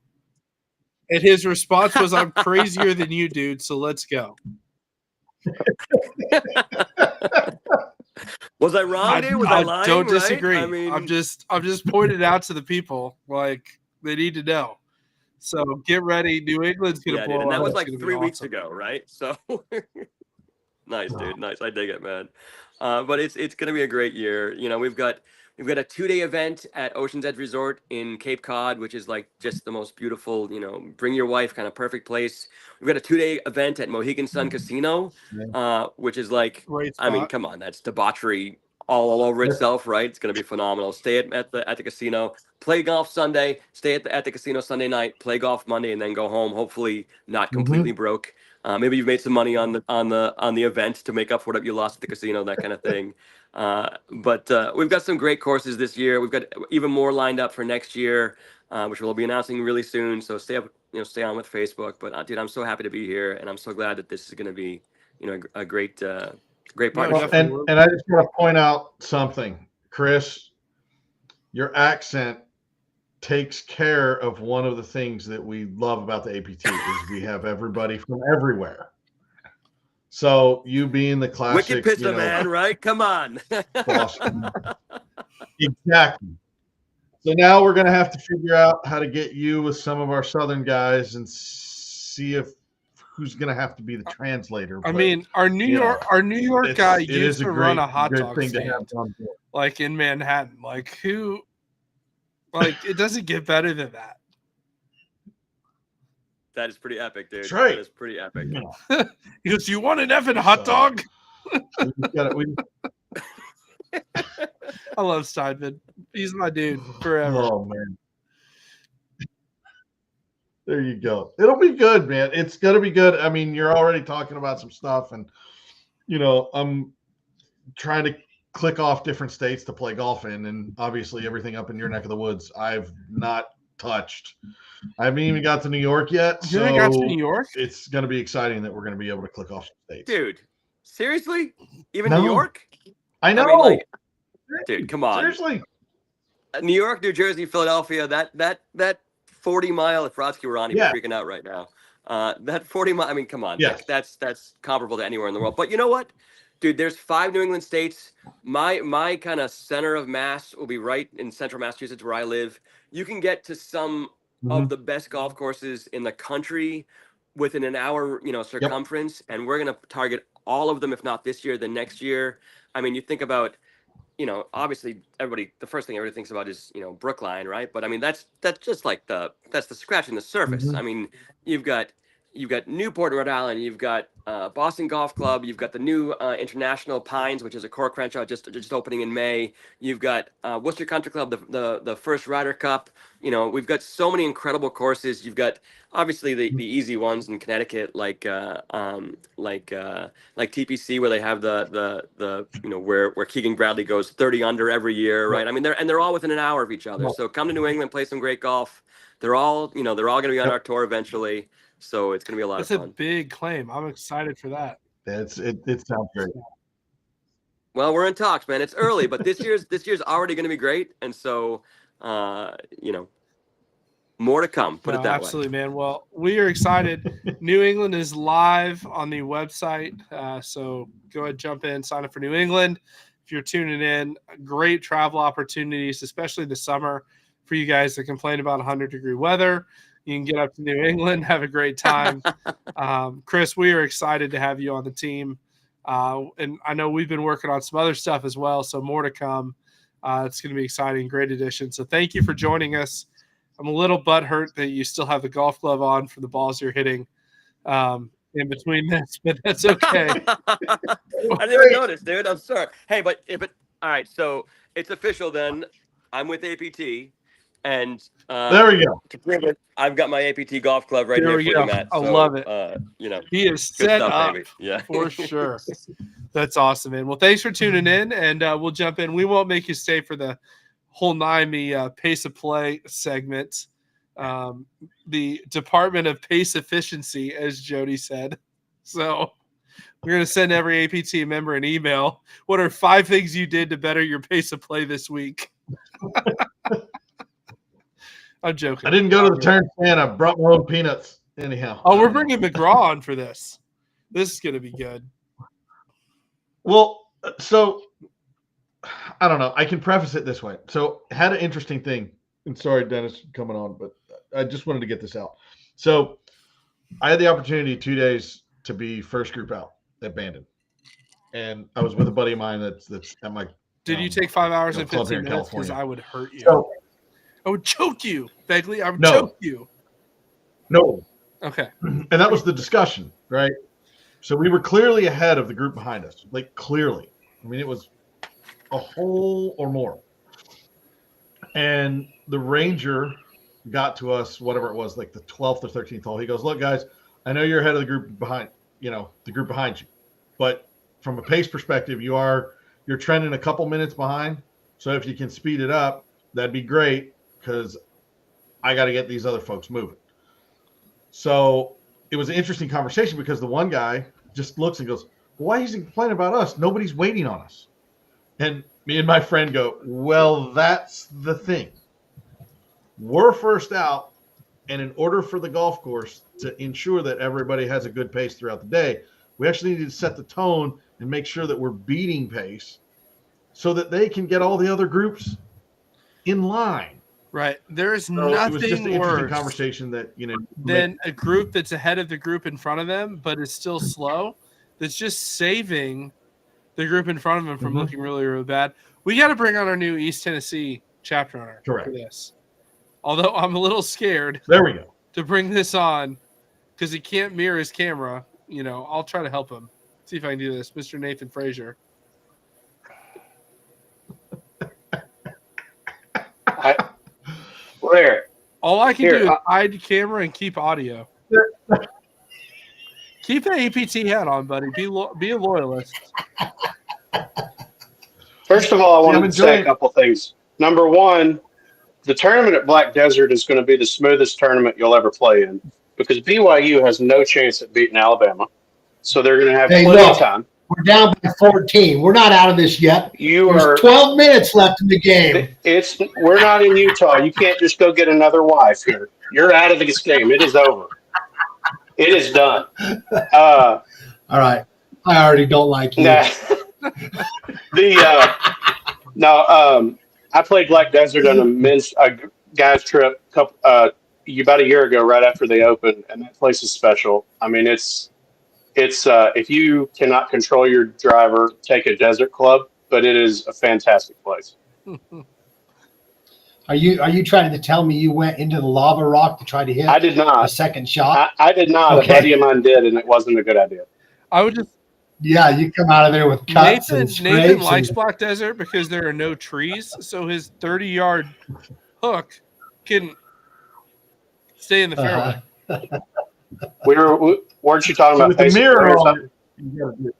And his response was, I'm crazier than you, dude, so let's go. Was I wrong, dude? Was I lying? Don't right? disagree. I mean, I'm just pointing out to the people, like, they need to know. So get ready. New England's going to yeah, blow dude, and that up. was It's like gonna be 3 weeks awesome. ago, right? So nice, dude. Nice. I dig it, man. But it's going to be a great year. We've got a 2-day event at Ocean's Edge Resort in Cape Cod, which is like just the most beautiful, bring your wife kind of perfect place. We've got a 2-day event at Mohegan Sun Casino, which is like, Great I mean, spot. come on, that's debauchery all over itself, right? It's going to be phenomenal. Stay at the casino, play golf Sunday, stay at the casino Sunday night, play golf Monday, and then go home. Hopefully, not completely broke. Maybe you've made some money on the event to make up for what you lost at the casino, that kind of thing. But we've got some great courses this year. We've got even more lined up for next year, which we'll be announcing really soon. So stay up, stay on with Facebook. But dude, I'm so happy to be here, and I'm so glad that this is going to be, a great partnership. definitely. And I just want to point out something, Chris. Your accent takes care of one of the things that we love about the APT is we have everybody from everywhere. So you being the classic, Wicked pizza man, right? Come on. Boston. Exactly. So now we're going to have to figure out how to get you with some of our Southern guys and see if who's going to have to be the translator. I But, mean, our New York guy it used is a to run great- a hot good dog thing to have stand, on board. like in Manhattan. Like who? Like it doesn't get better than that. That is pretty epic, dude. That's right. That is pretty epic. He goes, "You want an effing hot dog?" We just gotta- we- I love Steinman. He's my dude forever. Oh man. There you go. It'll be good, man. It's gonna be good. I mean, you're already talking about some stuff, and I'm trying to click off different states to play golf in, and obviously everything up in your neck of the woods I've not touched. I haven't even got to New York yet. You didn't got to So New York? it's gonna be exciting that we're gonna be able to click off some states. Dude, seriously? Even No. New York? I know. mean, like, dude, come on. Seriously. New York, New Jersey, Philadelphia, that 40-mile, if Brodsky were on, he'd Yeah. be freaking out right now. That 40-mile, I mean, come on. Yes. That's comparable to anywhere in the world. But you know what? Dude, there's 5 New England states. My kind of center of mass will be right in central Massachusetts where I live. You can get to some of the best golf courses in the country within an hour, circumference. And we're going to target all of them, if not this year, then next year. I mean, you think about, obviously the first thing everybody thinks about is, Brookline, right? But I mean, that's just like that's the scratching the surface. I mean, you've got, Newport, Rhode Island. You've got Boston Golf Club. You've got the new International Pines, which is a Cork Crenshaw just opening in May. You've got Worcester Country Club, the first Ryder Cup. We've got so many incredible courses. You've got obviously the easy ones in Connecticut, like TPC, where they have the where Keegan Bradley goes 30 under every year, right? I mean, they're all within an hour of each other. So come to New England, play some great golf. They're all going to be on our tour eventually. So it's going to be a lot of fun. That's a big claim. I'm excited for that. It sounds great. Well, we're in talks, man. It's early, but this year's already going to be great, and so more to come. Put it that absolutely, man. Well, we are excited. New England is live on the website, so go ahead, jump in, sign up for New England. If you're tuning in, great travel opportunities, especially the summer, for you guys that complain about 100-degree weather. You can get up to New England, have a great time. Chris, we are excited to have you on the team. And I know we've been working on some other stuff as well, so more to come. It's going to be exciting, great addition. So thank you for joining us. I'm a little butthurt that you still have the golf glove on for the balls you're hitting in between this, but that's okay. I didn't even notice, dude. I'm sorry. Hey, but all right, so it's official then. I'm with APT. And there we go. To prove it, I've got my APT golf club right there here we for go. you, Matt. I love it. He is set stuff, up, baby. Yeah, for sure. That's awesome, man. Well, thanks for tuning in, and we'll jump in. We won't make you stay for the whole NIME pace of play segment. The Department of Pace Efficiency, as Jody said. So we're going to send every APT member an email. What are 5 things you did to better your pace of play this week? I'm joking. I didn't go to the turn stand. I brought my own peanuts. Anyhow. Oh, we're bringing McGraw on for this. This is going to be good. Well, so I don't know. I can preface it this way. So had an interesting thing. And sorry, Dennis, coming on, but I just wanted to get this out. So I had the opportunity 2 days to be first group out at Bandon. And I was with a buddy of mine that's at my Did you take 5 hours and club here 15 in minutes? Because California. I would hurt you. So, I would choke you, Begley. I would No. choke you. no. Okay. And that was the discussion, right? So we were clearly ahead of the group behind us, like clearly. I mean, it was a hole or more. And the ranger got to us, whatever it was, like the 12th or 13th hole. He goes, look, guys, I know you're ahead of the group behind, the group behind you. But from a pace perspective, you're trending a couple minutes behind. So if you can speed it up, that'd be great, because I got to get these other folks moving. So it was an interesting conversation, because the one guy just looks and goes, why is he complaining about us? Nobody's waiting on us. And me and my friend go, well, that's the thing. We're first out, and in order for the golf course to ensure that everybody has a good pace throughout the day, we actually need to set the tone and make sure that we're beating pace so that they can get all the other groups in line. Right. There is So it was just an nothing interesting worse conversation that, than a group that's ahead of the group in front of them, but is still slow. That's just saving the group in front of them from looking really, really bad. We got to bring on our new East Tennessee chapter owner for this. Although I'm a little scared. There we go. To bring this on, because he can't mirror his camera. I'll try to help him. See if I can do this. Mr. Nathan Frazier. Where? All I can do is hide camera and keep audio. Keep the APT hat on, buddy. Be a loyalist. First of all, I wanted to say a couple things. Number one, the tournament at Black Desert is going to be the smoothest tournament you'll ever play in, because BYU has no chance at beating Alabama. So they're going to have plenty of time. We're down by 14. We're not out of this yet. There's 12 minutes left in the game. We're not in Utah. You can't just go get another wife here. You're out of this game. It is over. It is done. All right. I already don't like you. I played Black Desert on a men's guys trip about a year ago, right after they opened, and that place is special. I mean, it's if you cannot control your driver, take a desert club, but it is a fantastic place. Are you trying to tell me you went into the lava rock to try to hit I did a not. second shot? I did not. Okay. A buddy of mine did, and it wasn't a good idea. I would just Yeah, you come out of there with cuts and Nathan scrapes. likes And, Black Desert because there are no trees, so his 30-yard hook can stay in the fairway. Weren't you talking So about with the pace of mirror play or on, something? you gotta do it.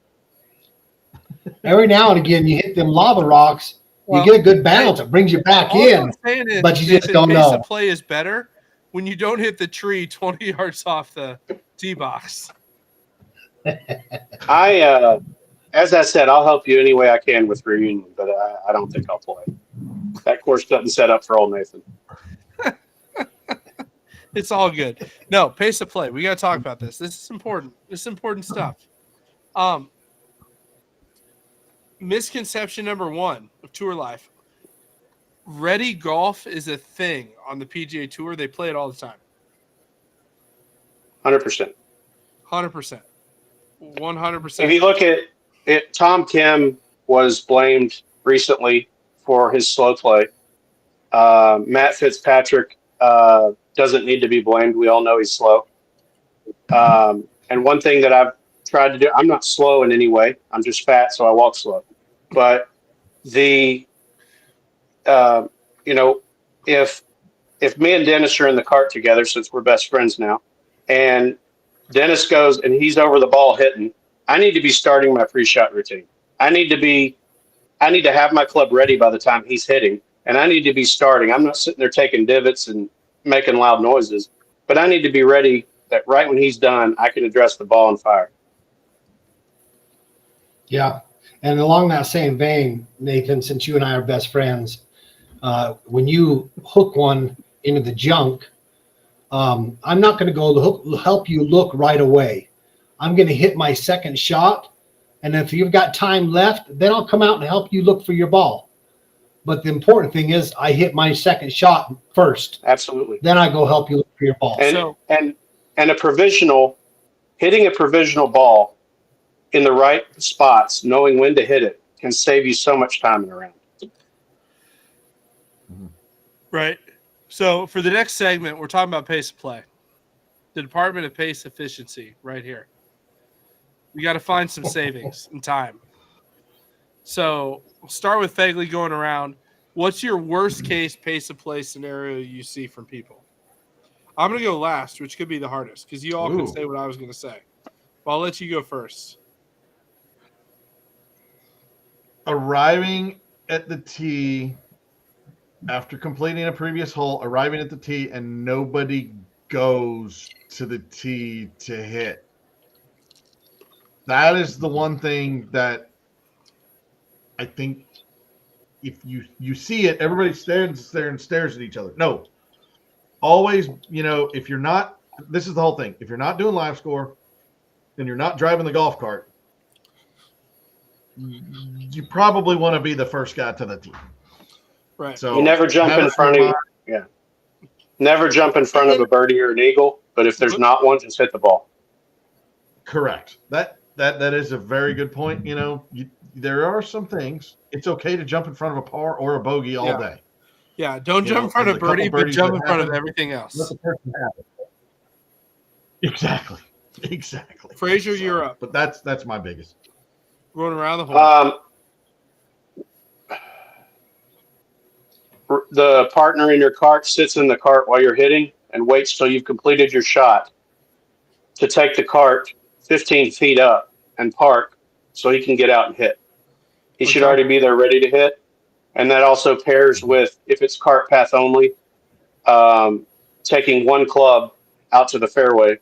every now and again, you hit them lava rocks. Well, you get a good bounce. It brings you back All in. I'm saying is, but you just Nathan, don't pace know. of play is better when you don't hit the tree 20 yards off the tee box. As I said, I'll help you any way I can with reunion, but I don't think I'll play. That course doesn't set up for old Nathan. It's all good. No, pace of play. We got to talk about this. This is important. This is important stuff. Misconception number 1 of tour life. Ready golf is a thing on the PGA Tour. They play it all the time. 100%. 100%. 100%. If you look at it, Tom Kim was blamed recently for his slow play. Matt Fitzpatrick doesn't need to be blamed. We all know he's slow. And one thing that I've tried to do, I'm not slow in any way. I'm just fat, so I walk slow. But if me and Dennis are in the cart together, since we're best friends now, and Dennis goes and he's over the ball hitting, I need to be starting my pre-shot routine. I need to have my club ready by the time he's hitting, and I need to be starting. I'm not sitting there taking divots and making loud noises, but I need to be ready that right when he's done, I can address the ball and fire. Yeah. And along that same vein, Nathan, since you and I are best friends, when you hook one into the junk, I'm not going to go help you look right away. I'm going to hit my second shot. And if you've got time left, then I'll come out and help you look for your ball. But the important thing is I hit my second shot first. Absolutely. Then I go help you look for your ball. And hitting a provisional ball in the right spots, knowing when to hit it, can save you so much time in a round. Right. So for the next segment, we're talking about pace of play. The Department of Pace Efficiency right here. We got to find some savings in time. So we'll start with Fegley going around. What's your worst case pace of play scenario you see from people? I'm going to go last, which could be the hardest because you all can say what I was going to say. But I'll let you go first. Arriving at the tee after completing a previous hole, arriving at the tee, and nobody goes to the tee to hit. That is the one thing that I think if you see it, everybody stands there and stares at each other. No. Always, if you're not, this is the whole thing. If you're not doing live score and you're not driving the golf cart, you probably want to be the first guy to the tee. Right. So You never jump in front of never jump in front of a birdie or an eagle, but if there's not one, just hit the ball. Correct. That is a very good point. There are some things. It's okay to jump in front of a par or a bogey all day. Yeah, don't jump in front of birdie, but jump in front of everything Let else. the person have it. Exactly. Frazier, you're up. But that's my biggest. Going around the horn. The partner in your cart sits in the cart while you're hitting and waits till you've completed your shot to take the cart 15 feet up and park so he can get out and hit. He should already be there ready to hit. And that also pairs with, if it's cart path only, taking one club out to the fairway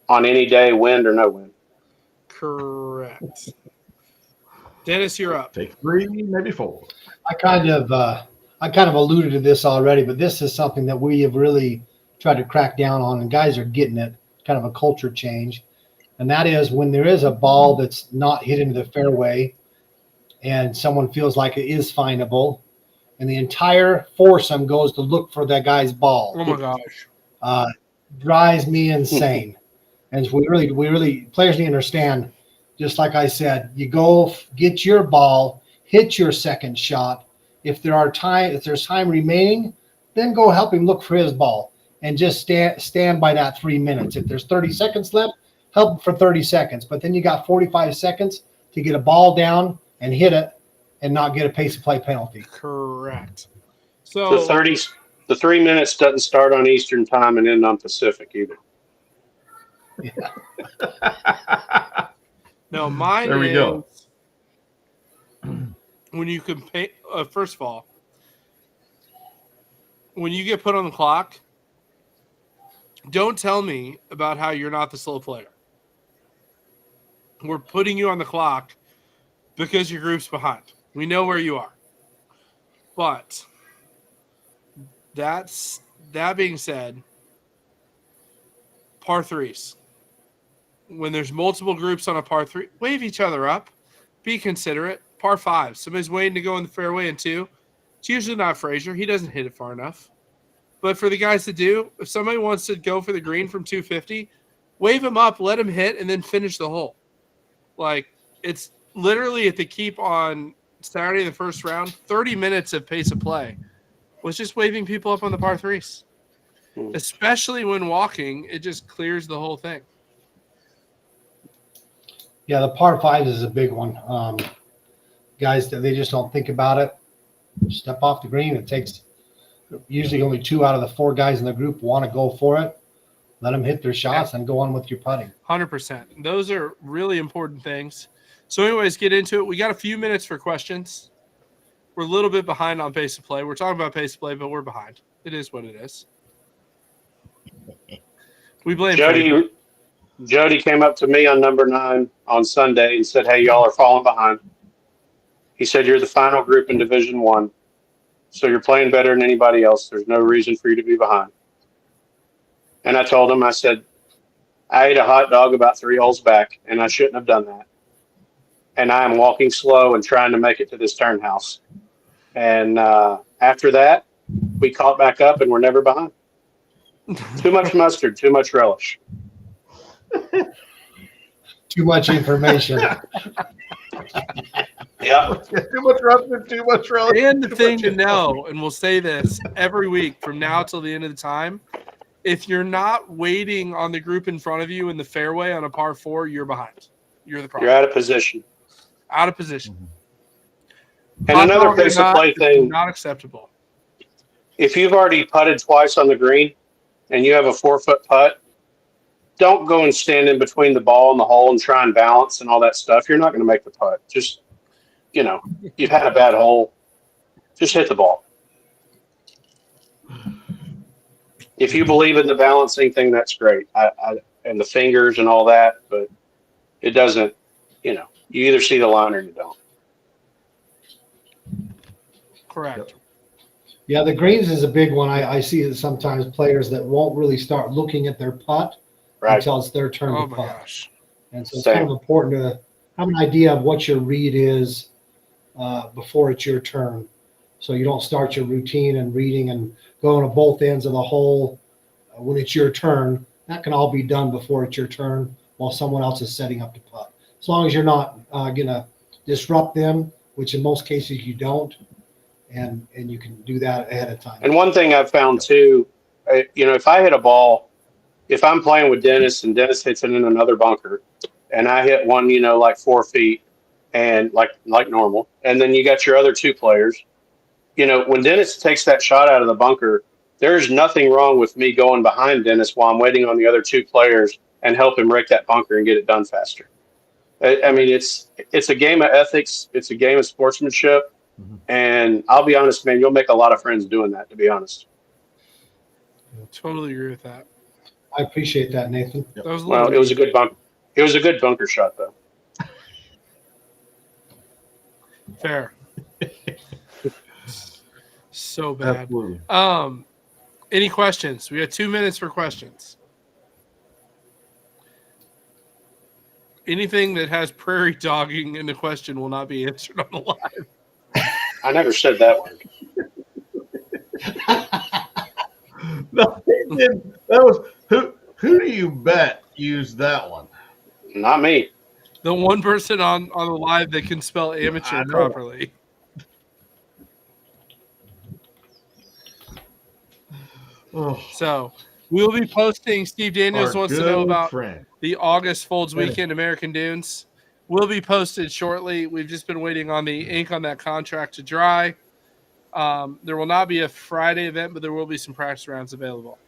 on any day, wind or no wind. Correct. Dennis, you're up. Take 3, maybe 4. I kind of alluded to this already, but this is something that we have really tried to crack down on, and guys are getting it, kind of a culture change. And that is when there is a ball that's not hit into the fairway and someone feels like it is findable, and the entire foursome goes to look for that guy's ball. Oh my gosh. Drives me insane. And we really players need to understand, just like I said, you go get your ball, hit your second shot, If there's time remaining, then go help him look for his ball and just stand by that 3 minutes. If there's 30 seconds left, help him for 30 seconds. But then you got 45 seconds to get a ball down and hit it and not get a pace of play penalty. Correct. The So 3 minutes doesn't start on Eastern time and end on Pacific either. no, mine There we is go. when you can pay. First of all, when you get put on the clock, don't tell me about how you're not the slow player. We're putting you on the clock because your group's behind. We know where you are. But that being said, par threes. When there's multiple groups on a par three, wave each other up. Be considerate. Par five. Somebody's waiting to go in the fairway in two. It's usually not Frazier. He doesn't hit it far enough. But for the guys to do, if somebody wants to go for the green from 250, wave him up, let him hit, and then finish the hole. Like, it's literally at the Keep on Saturday in the first round, 30 minutes of pace of play was just waving people up on the par threes. Especially when walking, it just clears the whole thing. Yeah, the par five is a big one. Guys, they just don't think about it. Step off the green. It takes usually only 2 out of the 4 guys in the group want to go for it. Let them hit their shots and go on with your putting. 100%. Those are really important things. So anyways, get into it. We got a few minutes for questions. We're a little bit behind on pace of play. We're talking about pace of play, but we're behind. It is what it is. We blame Frazier. Jody came up to me on number 9 on Sunday and said, "Hey, y'all are falling behind." He said, "You're the final group in Division 1, so you're playing better than anybody else. There's no reason for you to be behind." And I told him, I said, "I ate a hot dog about 3 holes back, and I shouldn't have done that. And I am walking slow and trying to make it to this turn house." And after that, we caught back up, and we're never behind. Too much mustard, too much relish. Too much information. Yeah. Too much mustard, too much relish. And the thing to know, and we'll say this every week from now till the end of the time, if you're not waiting on the group in front of you in the fairway on a par 4, you're behind. You're the problem. You're out of position. Out of position. And another pace of play thing, Not acceptable. if you've already putted twice on the green and you have a 4-foot putt, don't go and stand in between the ball and the hole and try and balance and all that stuff. You're not going to make the putt. Just, you've had a bad hole. Just hit the ball. If you believe in the balancing thing, that's great. And the fingers and all that, but it doesn't, you either see the line or you don't. Correct. Yeah, the greens is a big one. I see that sometimes players that won't really start looking at their putt Right. until it's their turn Oh to my putt. gosh. And so it's Same. kind of important to have an idea of what your read is before it's your turn. So you don't start your routine and reading and going to both ends of the hole when it's your turn. That can all be done before it's your turn while someone else is setting up to putt. As long as you're not going to disrupt them, which in most cases you don't, and you can do that ahead of time. And one thing I've found too, if I hit a ball, if I'm playing with Dennis and Dennis hits it in another bunker and I hit one, like 4 feet and like normal, and then you got your other 2 players, when Dennis takes that shot out of the bunker, there's nothing wrong with me going behind Dennis while I'm waiting on the other 2 players and help him rake that bunker and get it done faster. I mean, it's a game of ethics. It's a game of sportsmanship. Mhm. And I'll be honest, man, you'll make a lot of friends doing that, to be honest. Totally agree with that. I appreciate that, Nathan. That was a Well, little it was a good bunker. It was a good bunker shot, though. fair. So bad. Absolutely. Any questions? We got 2 minutes for questions. Anything that has prairie dogging in the question will not be answered on the live. I never said that word. No, he didn't. That was who do you bet used that one? Not me. The one person on the live that can spell I amateur know. properly. Oh, So we'll be posting. Steve Daniels our wants to good know old about friend. the August Folds Benny. Weekend American Dunes. Will be posted shortly. We've just been waiting on the ink on that contract to dry. There will not be a Friday event, but there will be some practice rounds available.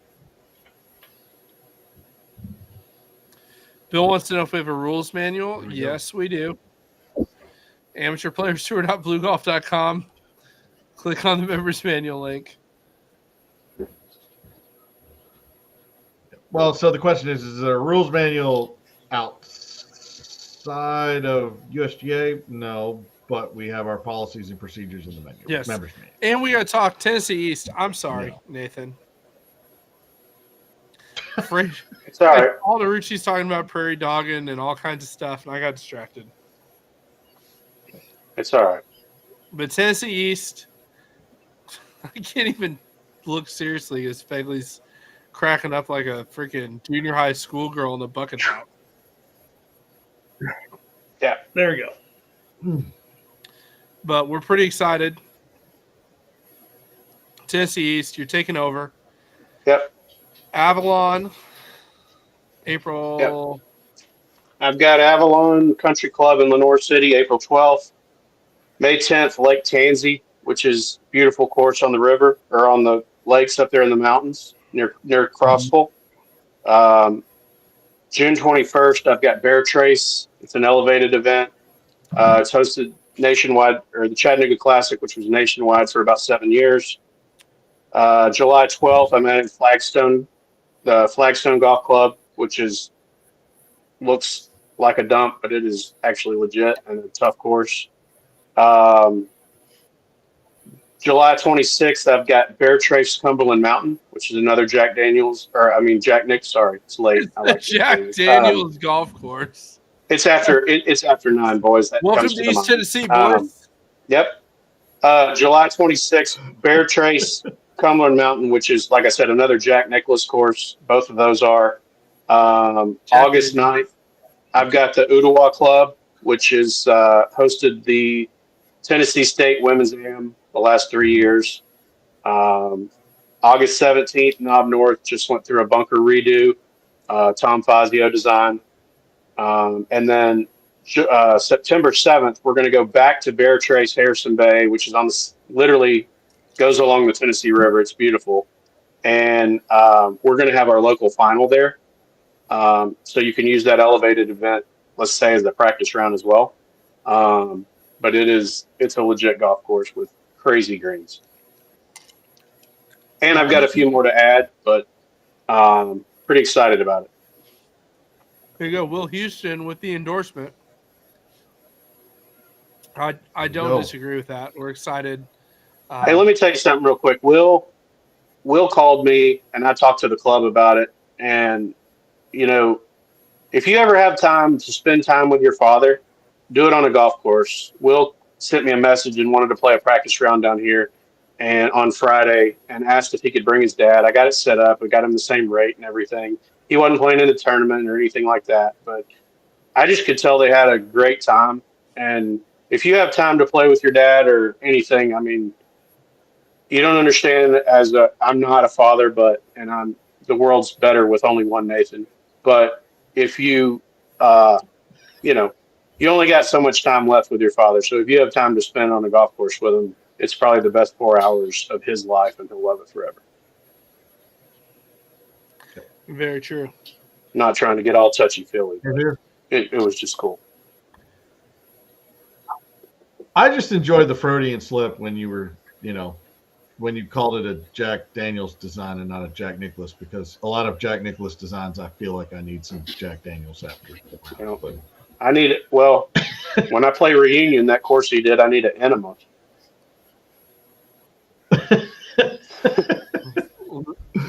Bill wants to know if we have a rules manual. There we go. Yes, we do. AmateurPlayerStour.BlueGolf.com. Click on the members manual link. Well, so the question is there a rules manual outside of USGA? No, but we have our policies and procedures in the manual. Yes. Members manual. And we got to talk Tennessee East. I'm sorry, No. Nathan. Afraid. It's all right. All the Rucci's talking about prairie dogging and all kinds of stuff, and I got distracted. It's all right. But Tennessee East, I can't even look seriously as Fegley's cracking up like a freaking junior high school girl in a bucket hat. Yeah. There we go. But we're pretty excited. Tennessee East, you're taking over. Yep. Avalon, April. I've got Avalon Country Club in Lenore City, April 12th. May 10th, Lake Tansy, which is a beautiful course on the river or on the lakes up there in the mountains near Crossville. June 21st, I've got Bear Trace. It's an elevated event. It's hosted nationwide, or the Chattanooga Classic, which was nationwide for about 7 years. July 12th, I'm at Flagstone, the Flagstone Golf Club, which looks like a dump, but it is actually legit and a tough course. July 26th, I've got Bear Trace Cumberland Mountain, which is another Jack Nicks. Sorry, it's late. I like Jack Daniels golf course. It's after 9, boys. That Welcome comes to the East mind. Tennessee, boys. Yep. July 26th, Bear Trace Cumberland Mountain, which is, like I said, another Jack Nicklaus course. Both of those are. August 9th, I've got the Ottawa Club, which is hosted the Tennessee State Women's Am the last 3 years. August 17th, Knob North just went through a bunker redo, Tom Fazio design. And then September 7th, we're going to go back to Bear Trace Harrison Bay, which is literally goes along the Tennessee River. It's beautiful. And we're going to have our local final there. So you can use that elevated event, let's say, as the practice round as well. But it's a legit golf course with crazy greens. And I've got a few more to add, but pretty excited about it. There you go. Will Houston with the endorsement. I don't No. disagree with that. We're excited. Hey, let me tell you something real quick. Will called me, and I talked to the club about it. And, if you ever have time to spend time with your father, do it on a golf course. Will sent me a message and wanted to play a practice round down here and on Friday and asked if he could bring his dad. I got it set up. We got him the same rate and everything. He wasn't playing in the tournament or anything like that, but I just could tell they had a great time. And if you have time to play with your dad or anything, I mean, you don't understand I'm not a father, the world's better with only one Nathan. But if you, you only got so much time left with your father. So if you have time to spend on a golf course with him, it's probably the best 4 hours of his life, and he'll love it forever. Very true. Not trying to get all touchy-feely. Here. It was just cool. I just enjoyed the Freudian slip when you were, when you called it a Jack Daniels design and not a Jack Nicklaus, because a lot of Jack Nicklaus designs, I feel like I need some Jack Daniels after. But I need it. Well, when I play reunion, that course he did, I need an enema.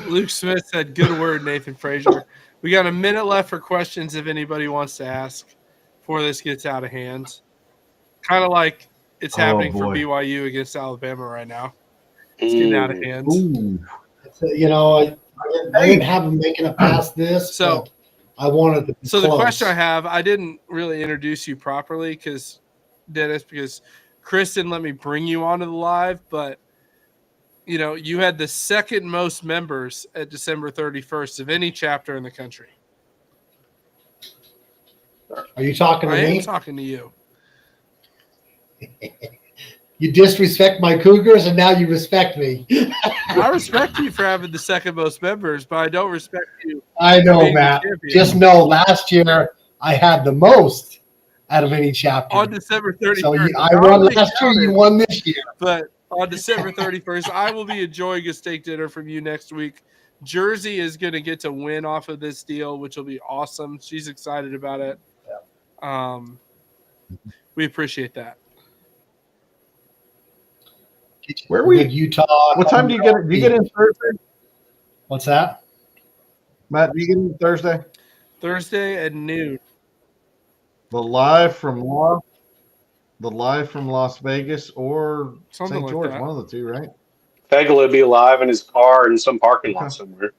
Luke Smith said, good word, Nathan Frazier. We got a minute left for questions if anybody wants to ask before this gets out of hand. Kind of like it's happening for boy. BYU against Alabama right now. It's getting out of hand. Ooh. I didn't have him making it past this, So- but I wanted to be So the close. question I have, I didn't really introduce you properly because Chris didn't let me bring you onto the live, but you know, you had the second most members at December 31st of any chapter in the country. Are you talking to I me? am talking to you. You disrespect my Cougars, and now you respect me. I respect you for having the second most members, but I don't respect you. I know, being the Matt. champion. Just know last year I had the most out of any chapter. On December 31st. So I I won already last year, you counted. won this year. But on December 31st, I will be enjoying a steak dinner from you next week. Jersey is going to get to win off of this deal, which will be awesome. She's excited about it. We appreciate that. Where we? Good Utah. What time do you get? Do you get in Thursday, What's that? Matt? Do you get in Thursday? Thursday at noon. The live from Las Vegas or Something St. like George, that. one of the two, right? Fagel would be alive in his car in some parking lot somewhere.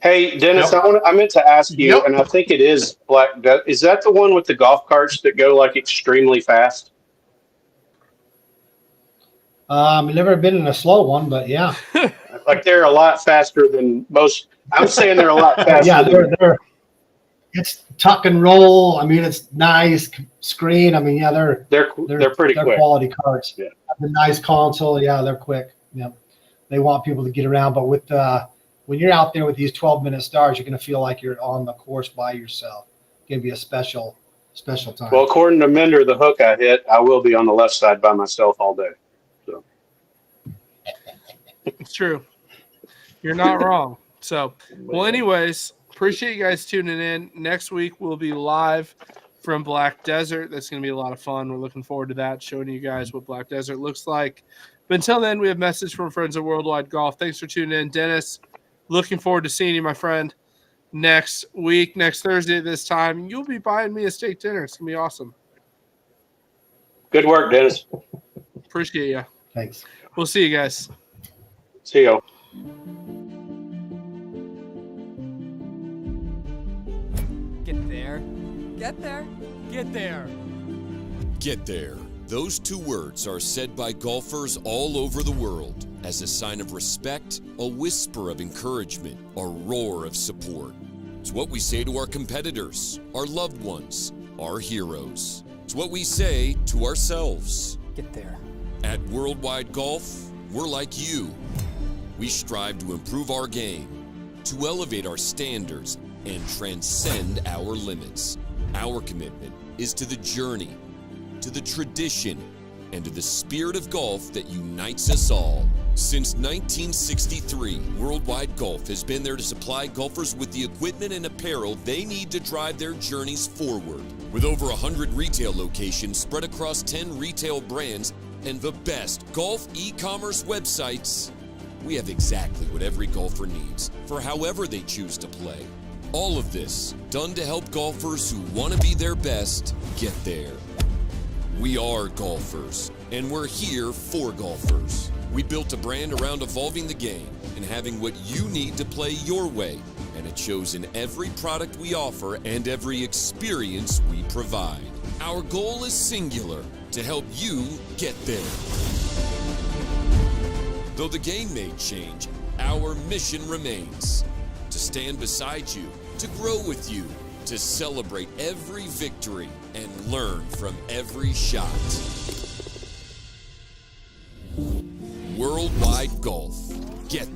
Hey, Dennis, Yep. I meant to ask you, Yep. and I think it is Black. Is that the one with the golf carts that go like extremely fast? I've never been in a slow one, but yeah. Like they're a lot faster than most. I'm saying they're a lot faster. Yeah, than, they're it's tuck and roll. I mean, it's nice screen. I mean, yeah, they're pretty they're quick. quality carts. Yeah. The nice console. Yeah, they're quick. Yep. They want people to get around, but with when you're out there with these 12-minute stars, you're going to feel like you're on the course by yourself. It's going to be a special time. Well, according to Mender, the hook I hit, I will be on the left side by myself all day. So It's true. You're not wrong. So, well, anyways, appreciate you guys tuning in. Next week, we'll be live from Black Desert. That's going to be a lot of fun. We're looking forward to that, showing you guys what Black Desert looks like. But until then, we have a message from friends of Worldwide Golf. Thanks for tuning in. Dennis, looking forward to seeing you, my friend, next week, next Thursday at this time. You'll be buying me a steak dinner. It's going to be awesome. good work, Dennis. Appreciate you. Thanks. We'll see you guys. See you. Get there. Get there. Get there. Get there. Those two words are said by golfers all over the world as a sign of respect, a whisper of encouragement, a roar of support. It's what we say to our competitors, our loved ones, our heroes. It's what we say to ourselves. Get there. At Worldwide Golf, we're like you. We strive to improve our game, to elevate our standards, and transcend our limits. Our commitment is to the journey, to the tradition, and to the spirit of golf that unites us all. Since 1963, Worldwide Golf has been there to supply golfers with the equipment and apparel they need to drive their journeys forward. With over 100 retail locations spread across 10 retail brands and the best golf e-commerce websites, we have exactly what every golfer needs for however they choose to play. All of this done to help golfers who want to be their best get there. We are golfers, and we're here for golfers. We built a brand around evolving the game and having what you need to play your way, and it shows in every product we offer and every experience we provide. Our goal is singular, to help you get there. Though the game may change, our mission remains to stand beside you, to grow with you, to celebrate every victory and learn from every shot. Worldwide Golf. Get there.